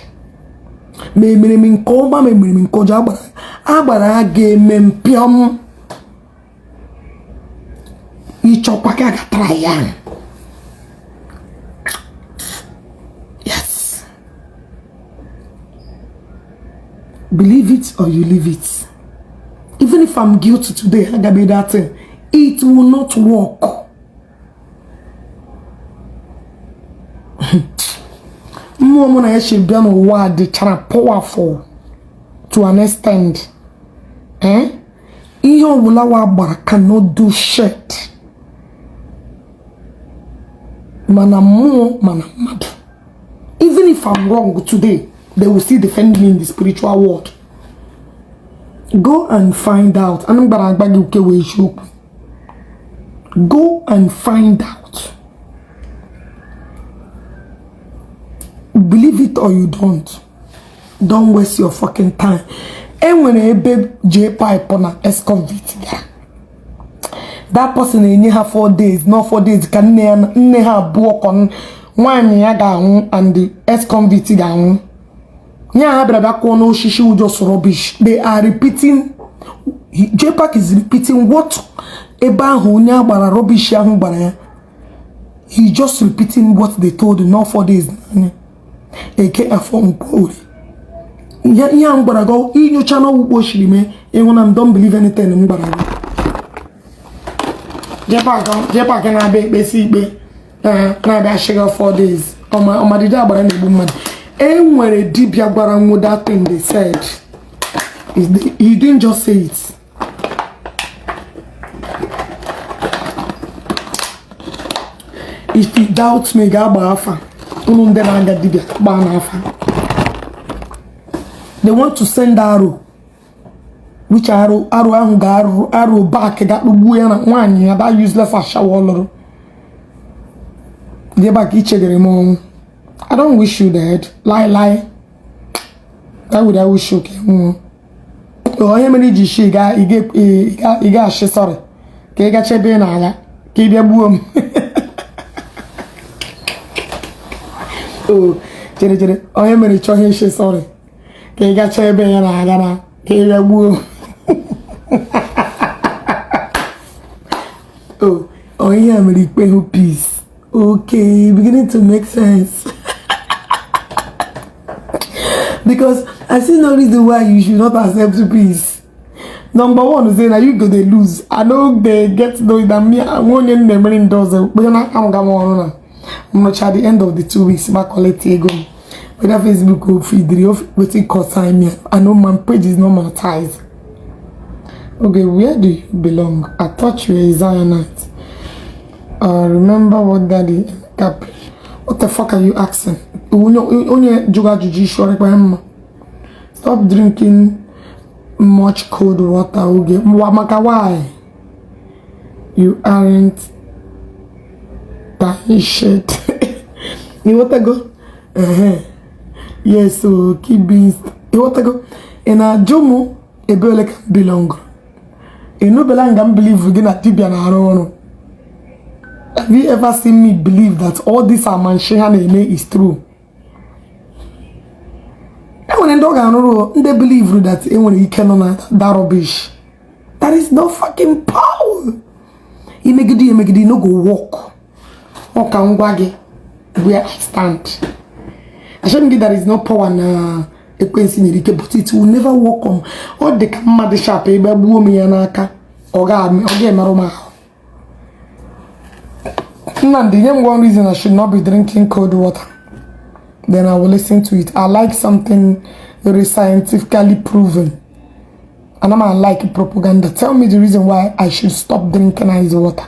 Memere nkoma memere nkojo abara game mpiam ichopaka gatraya. Yes. Believe it or you leave it. Even if I'm guilty today, I gotta be that thing. It will not work. Mwana yeshe biano word chana powerful to an extent. Iyo wulawa bara cannot do shit. Mana mad. Even if I'm wrong today, they will still defend me in the spiritual world. Go and find out. Go and find out. Believe it or you don't. Don't waste your fucking time. And when a babe Jpac on a ex-convict, that person in her 4 days, not 4 days, can ne have work on 1 year down and the ex-convict down. Yeah, brother, no shishi just rubbish. They are repeating. Jpac is repeating what Eba Hunya bara rubbish yang bara. He just repeating what they told him, not 4 days. Eke afon pori. Yang bara go in your channel wash me. And when I don't believe anything, bara. Jpac can I be see na be sugar 4 days. On my dida bara ne woman. And when a deep yagwaran with that thing they said, he didn't just say it. If he doubts me, they want to send arrow. Which arrow back that one that useless as shower. They back each other. I don't wish you dead. Lie. That would I wish you. Oh, how many she got? He got she sorry. He got she being ala. Keep your boom. Oh, Jenny. Oh, how many choice she sorry. He got she being ala. Keep your boom. Oh, yeah, I'm really peace. Okay, beginning to make sense. Because I see no reason why you should not accept peace. Number one is saying that you go they lose. I know they get to know that me. I'm going in the main doors. But you're not coming on. I'm not at the end of the 2 weeks. Back collect ego. But that Facebook will feed the waiting consign me. I know my page is not monetized. Okay, where do you belong? I thought you were a Zionite. Remember what daddy got. What the fuck are you asking? Stop drinking much cold water. Why? You aren't that shit. You want to go? Yes, so keep being. You want to go? And Jomo, a belong. no belanga believe we gonna tibia na arono. Have you ever seen me believe that all this amanshiha is true? And when I don't they believe that when you cannot that rubbish. That is no fucking power. You make it no go walk. Walk and waggy where I stand. I shouldn't get there is no power na ekwensi but it will never work on all the mad sharp babu me anaka oga me oga maroma. And the one reason I should not be drinking cold water. Then I will listen to it. I like something very scientifically proven. And I'm unlike propaganda. Tell me the reason why I should stop drinking ice water.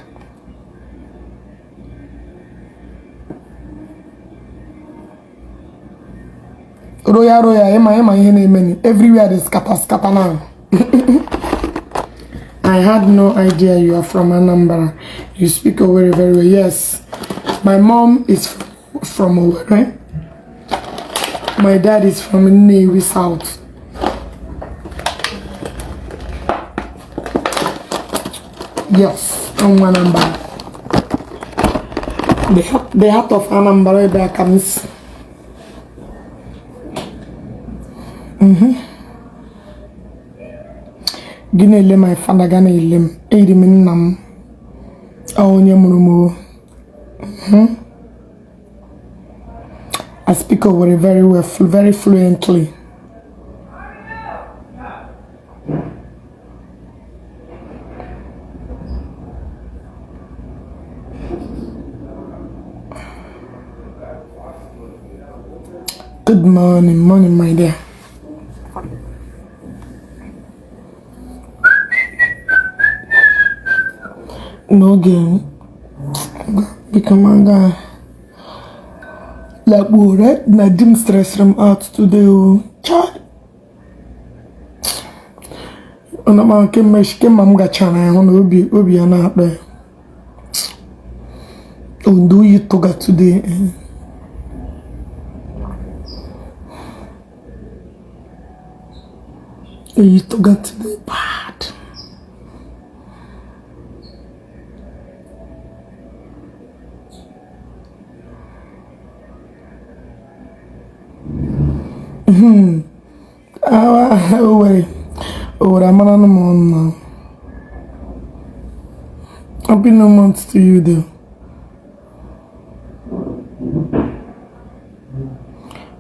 Everywhere there's scatter now. I had no idea you are from Anambra. You speak Owerri very well. Yes, my mom is from Owerri. My dad is from Nnewi South. Yes, I'm Anambra. The heart of Anambra where comes. Gina le my father gana ilim. Eidi minam. Aonya murumo. I speak over very well, very fluently. Good morning, my dear. No game. Become manga. Like right? Na dim stress from out today. Chad. Ona ma ke mesh ke mam ga chana hono obi ana be. Ondo you toga today. You toga today bad. Oh, I'm on now. Happy no months to you, though.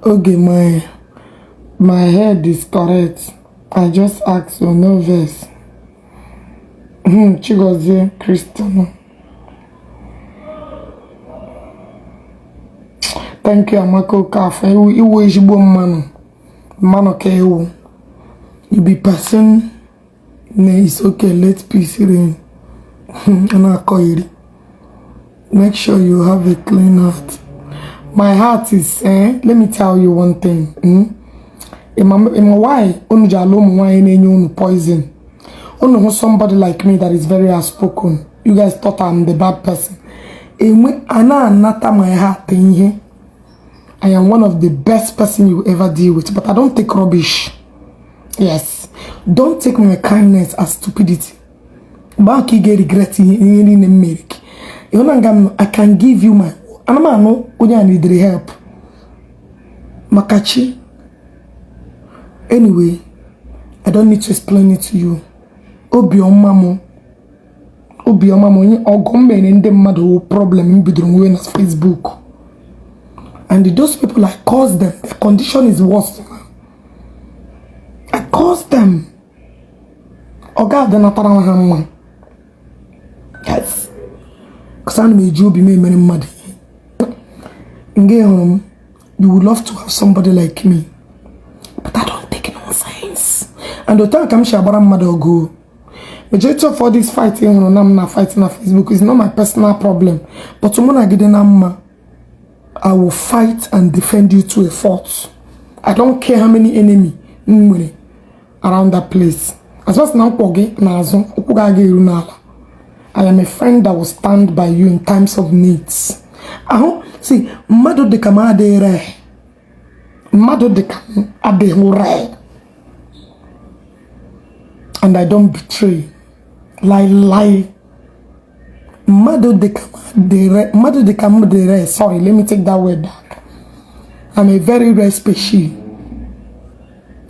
Okay, my head is correct. I just asked for no verse. Chigozie Christian. Thank you, Amako Kafa. You wish man. Man, okay, you be person. It's okay, let peace reign. And I call you. Make sure you have a clean heart. My heart is, let me tell you one thing. Why? Why poison? Somebody like me that is very outspoken. You guys thought I'm the bad person. My heart in here. I am one of the best person you ever deal with, but I don't take rubbish. Yes, don't take my kindness as stupidity. But you get regret in America. I can give you my. I need the help. Makachi. Anyway, I don't need to explain it to you. Obiomamo, Ogomben and the mother problem in bedroom as Facebook. And those people, I caused them. The condition is worse. I caused them. Oga, they're not around. Yes. Because I made you be many mad. You would love to have somebody like me. But I don't take nonsense. And the time I'm sure mother go. Majority of all this fighting I'm not fighting on Facebook is not my personal problem. But when I get in I will fight and defend you to a fault. I don't care how many enemy around that place. As well as now, I am a friend that will stand by you in times of needs. See, Mado de Kamade Re. Mado de Kamade Re. And I don't betray. Like Mado de Camudere, sorry, let me take that word back. I'm a very rare species.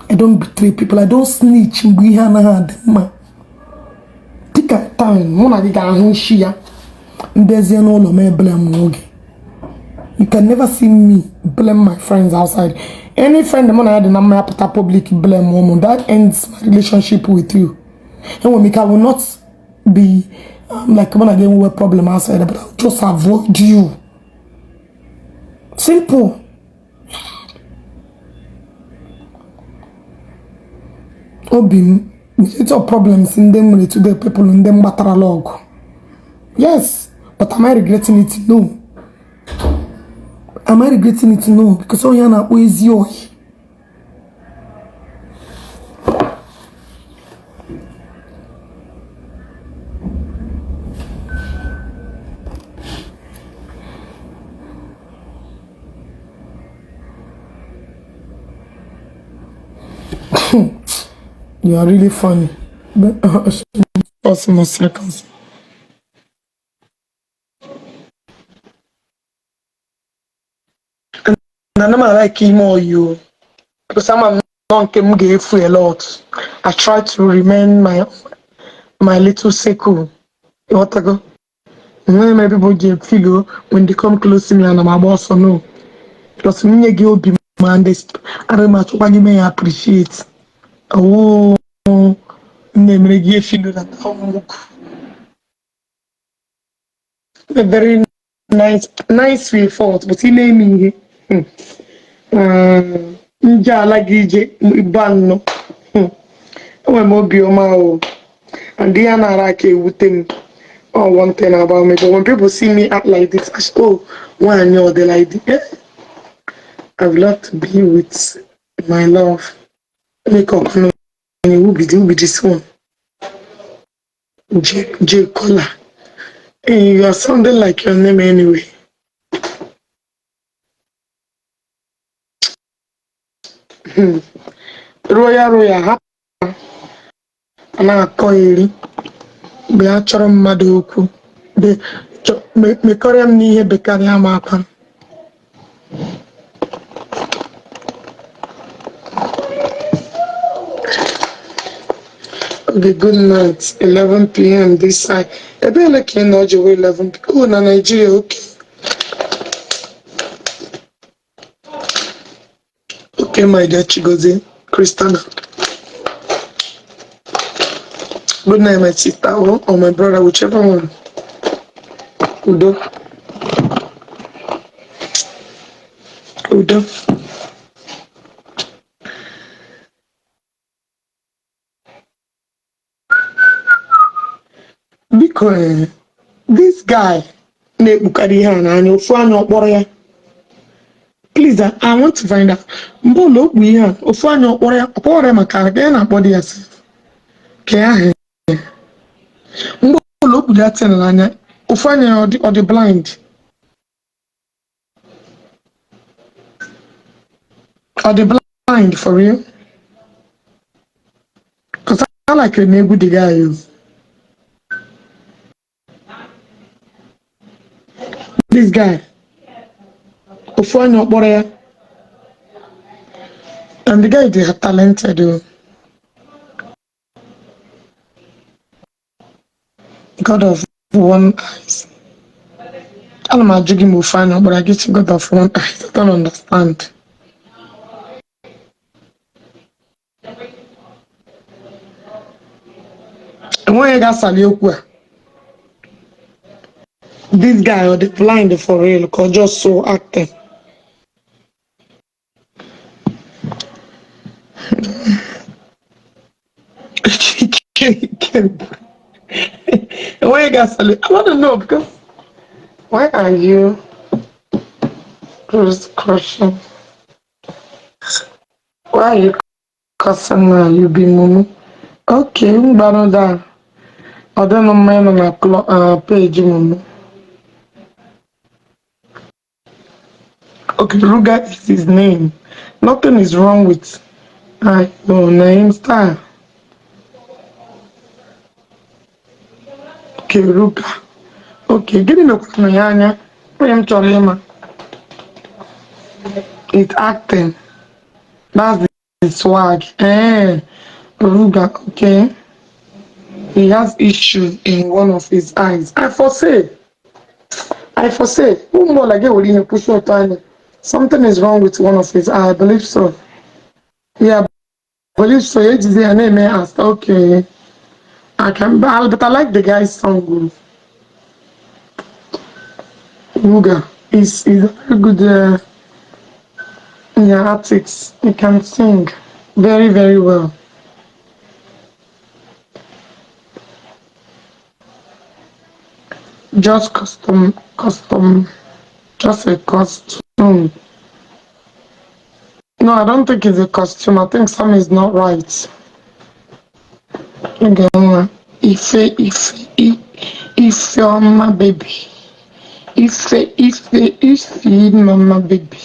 I don't betray people, I don't snitch. Take a time, Mona de Gahushia. There's no me blame. You can never see me blame my friends outside. Any friend the money I had in my public blame woman, that ends my relationship with you. And when I will not be like when I get a problem outside, but I'll just avoid you. Simple. Obin, it's all problems in them to the people in them log. Yes, but am I regretting it? No. Am I regretting it? No, because all you're not is yours. You are really funny. But possible seconds. And I'm not like him or you. Because I'm not gave free a lot. I try to remain my little circle. You want to go? When my people get feel when they come close to me and I'm a boss or no. Because me give be man this I don't much what you may appreciate. Oh, me give feel that a very nice way forward, but he name me. Nja alagije ibano. When mo bioma o. And they are not like a with or one thing about me. But when people see me act like this, I say, oh, one you're the like this. I've loved to be with my love. Make up no who be this one. J Cola. Hey, you are sounding like your name anyway. Royal ha na-akọ iri mgbe a chọrọ mmadụ okwu mekọrịa m n'ihe bekarịa m akwa. Okay, good night. 11 p.m. this side. I be like you know, 11 p.m. Oh, na Nigeria, okay. Okay, my dear Chigozie, Christina. Good night, my sister, or my brother, whichever one. Udo. Udo. Because this guy, please, I want to find out. Mbolo we are Ofanyo or Macarena na body yourself. Care. Mbolo that in Lanya. Ofanyo or the blind. Or the blind for real. Because I like a neighbor the guy is. This guy. Ofanyo Borea. And the guy they are talented. God of one eyes. I'm not joking Ofanyo, but I guess God of one eyes. I don't understand. And when you got Eziokwu, this guy or the blind for real, cause just so acting. When you got Eziokwu, I want to know because why are you crushing? Why are you cussing now? You be mumu. Okay, Baroda. I don't know man on my page mumu. Okay, Ruga is his name. Nothing is wrong with your name style. Okay, Ruka. Okay, give me a it's acting. That's the swag. Ruga, okay. He has issues in one of his eyes. I foresee. Who more like it push your time? Something is wrong with one of his eyes. I believe so. Yeah, I believe so. It is a name asked. Okay. But I like the guy's song. Ruga is a very good artist. He can sing very, very well. Just just a costume. No, I don't think it's a costume. I think something is not right. Okay, if you're my baby. If mama baby.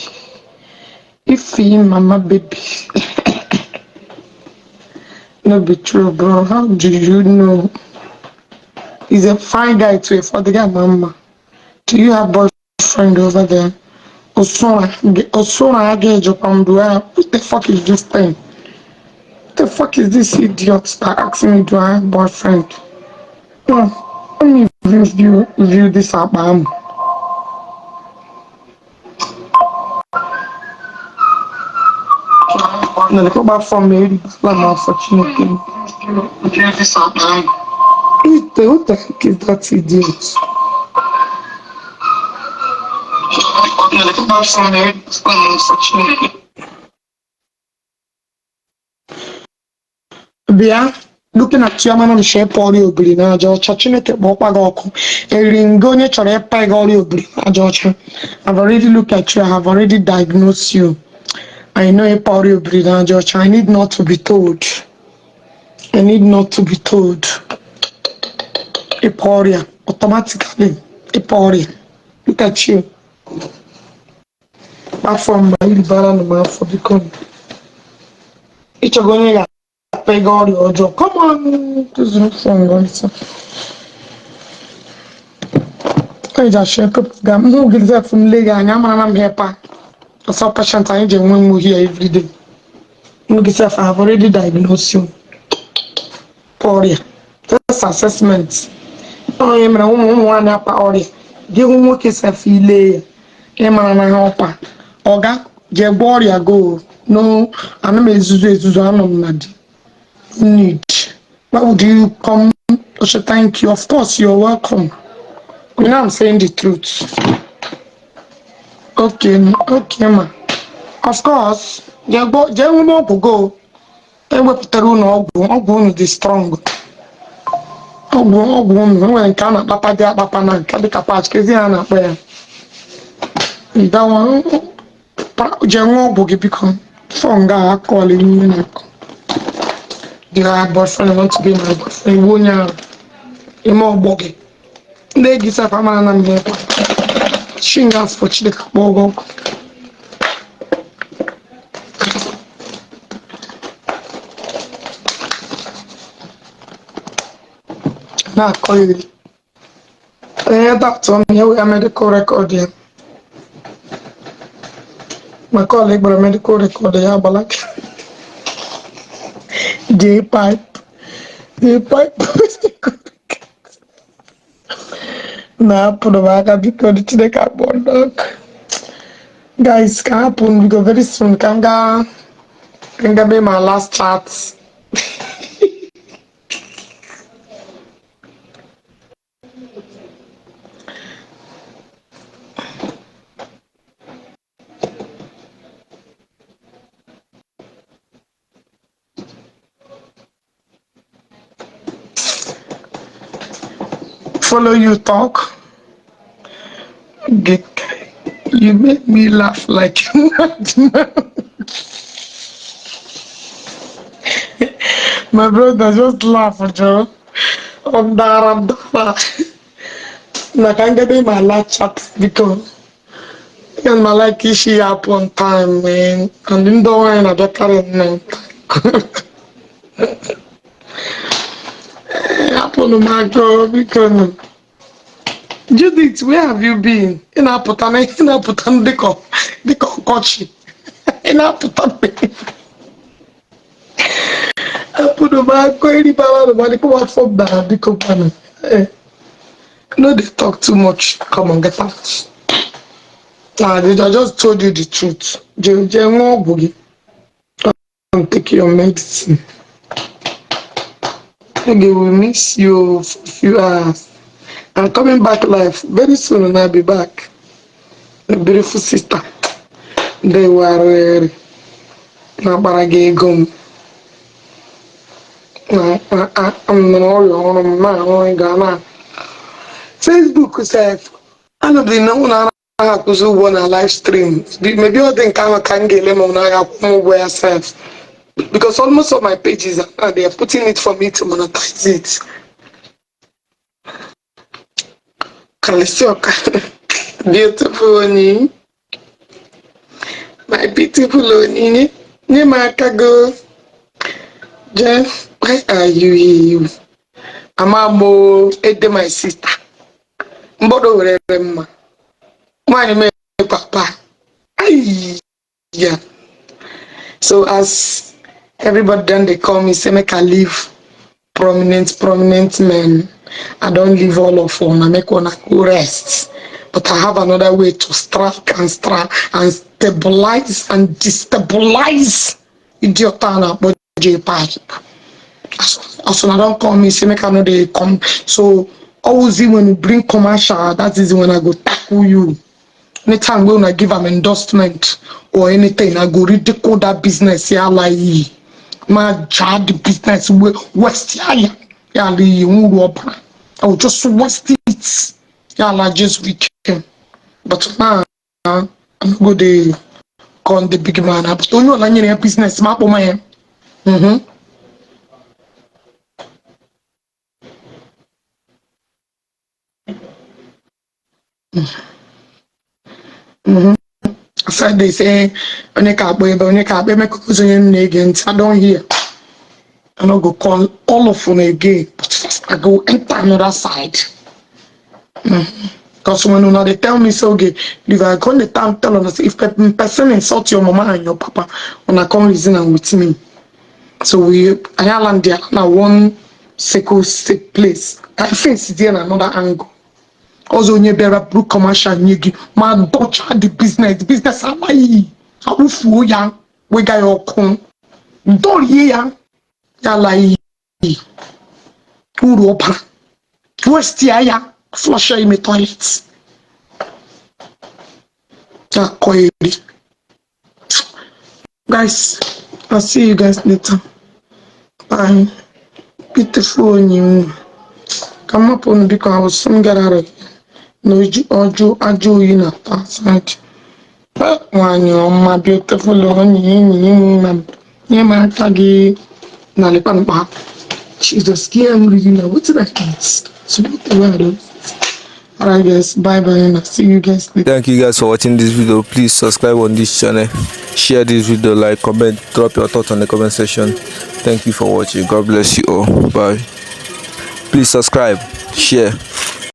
If mama baby. No be true, bro. How do you know? He's a fine guy too. For the guy, mama. Do you have boyfriend over there? Osuna, I get your what the fuck is this thing? What the fuck is this idiot that asking me do I have boyfriend? Well, let me view this up. No, the come back from me. I'm unfortunately. View this up. What the heck is that idiot? No, the come back from me. I'm unfortunately. Bia, looking at you, man, I'm share Pauli Obri na Georgia. Chineke Bopagoko. Eringonye Chore Pagoli Obri na Georgia. I've already looked at you, I have already diagnosed you. I know a Pauli Obri na Georgia. I need not to be told. I need not to be told. A Paulia, automatically. A Paulia. Look at you. Back from my Libana for the con. It's a going peg all your job. Come on, this is not fun. I just share up. Who gives up from Lega and I'm here. I saw patient I just when we here every day. Who gives up? I have already diagnosed you. Paulia. That's assessment. Oh, I'm a woman up already. Give him what is a feel. I'm an helper. Oga, Jeboria go. No, I'm a Zuzu. Need. Why would you come? I should thank you. Of course, you're welcome. You know I'm saying the truth. Okay, ma. Of course, go. Ewepụtara unu ọgwụ unu dị strong. Ọgwụ unu nwere nke a na-akpapa dị akpapa na nke dịka patch ka ezi ha na-akpa ya. Ndawa jee ṅụọ ọgwụ gị biko. Fọ nga akọọla ihe na-akọ. Do you have boyfriend? I want to be my boyfriend. Wunya, imo boge. Legi sa pama na mbe. Shinga for chile bogo. Na call you. Doctor, we have medical record here. My colleague, but a medical record here, but like Jpac. Na put a because it's the cardboard dog. Guys, can happen because very soon can be my last chat. Follow you talk. You make me laugh like my brother just laugh Joe. On that I can't get in my last chat because and my like she up on time man and in the wine I get carried now. happened, my girl? Because Judith, where have you been? In Aputan, the coach. In Aputan. I put the back, any power, the money come out from the company. No, they talk too much. Come on, get out. I just told you the truth. Boogie. Don't take your medicine. Okay, we miss you for a few hours. I'm coming back live very soon, and I'll be back. A beautiful sister. They were Nabaragegum. I'm not Ghana. Facebook said, I don't know. I could one a live stream. Maybe I think I can get them on yourself. Because almost all my pages they are putting it for me to monetize it. Kalisioka. Beautiful Oni. My beautiful Oni. Nimakago. Jeff, why are you here? Amamo ede my sister. Mbodo werema. Why me papa? Ay, yeah. So as everybody then they call me, say make I leave prominent men. I don't leave all of them. I make one go rest. But I have another way to strike and stabilize and destabilize idiotana but Jpac. So I don't call me, say make I know they come. So always when you bring commercial, that is when I go tackle you. Anytime when I give an endorsement or anything, I go ridicule that business. Yeah, like my job, the business west. Yeah, I will just west it. Yeah, like just weekend. But now I'm go the con the big man. But don't you like your business? Map on my So they say, when you can't make against, I don't hear. I don't go call all of them again. But first, I go enter another side. Because when they tell me so, okay, if I come the time tell them, if a person insult your mama and your papa, when I come reason and with me. So I land there now one sick place. I face there in another angle. Also, you better blue commercial nyegi. My daughter the business alai. How fu ya we got your con. Don't ya like Europa. West ya flush in the toilet. Guys, I'll see you guys later. Bye. Beautiful you. Come up on because I was some get out of here. No, Ajo, you know, that's right. But when you're my beautiful one, you man taggy, Nalipan. Jesus, I'm reading now. What did I eat? So, what the word? Alright, guys, bye bye, and I'll see you guys later. Thank you guys for watching this video. Please subscribe on this channel, share this video, like, comment, drop your thoughts on the comment section. Thank you for watching. God bless you all. Bye. Please subscribe, share.